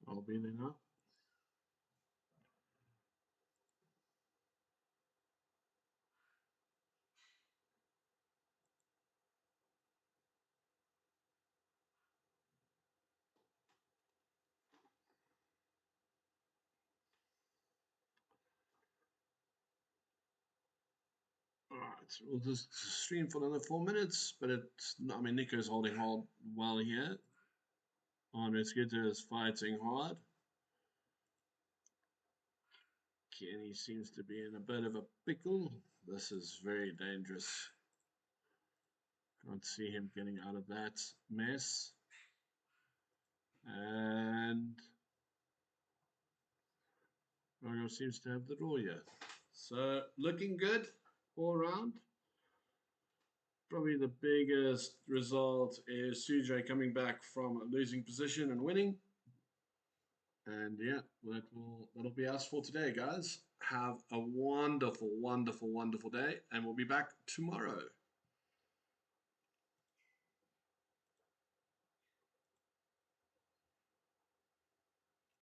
I'll be there now. All right, we'll just stream for another 4 minutes, but it's, I mean, Nico's holding hold well here. Andre Skitter is fighting hard. Kenny seems to be in a bit of a pickle. This is very dangerous. Can't see him getting out of that mess. And Rogo seems to have the draw here. So looking good all around. Probably the biggest result is Sujay coming back from a losing position and winning. And yeah, that'll be us for today, guys. Have a wonderful, wonderful, wonderful day, and we'll be back tomorrow.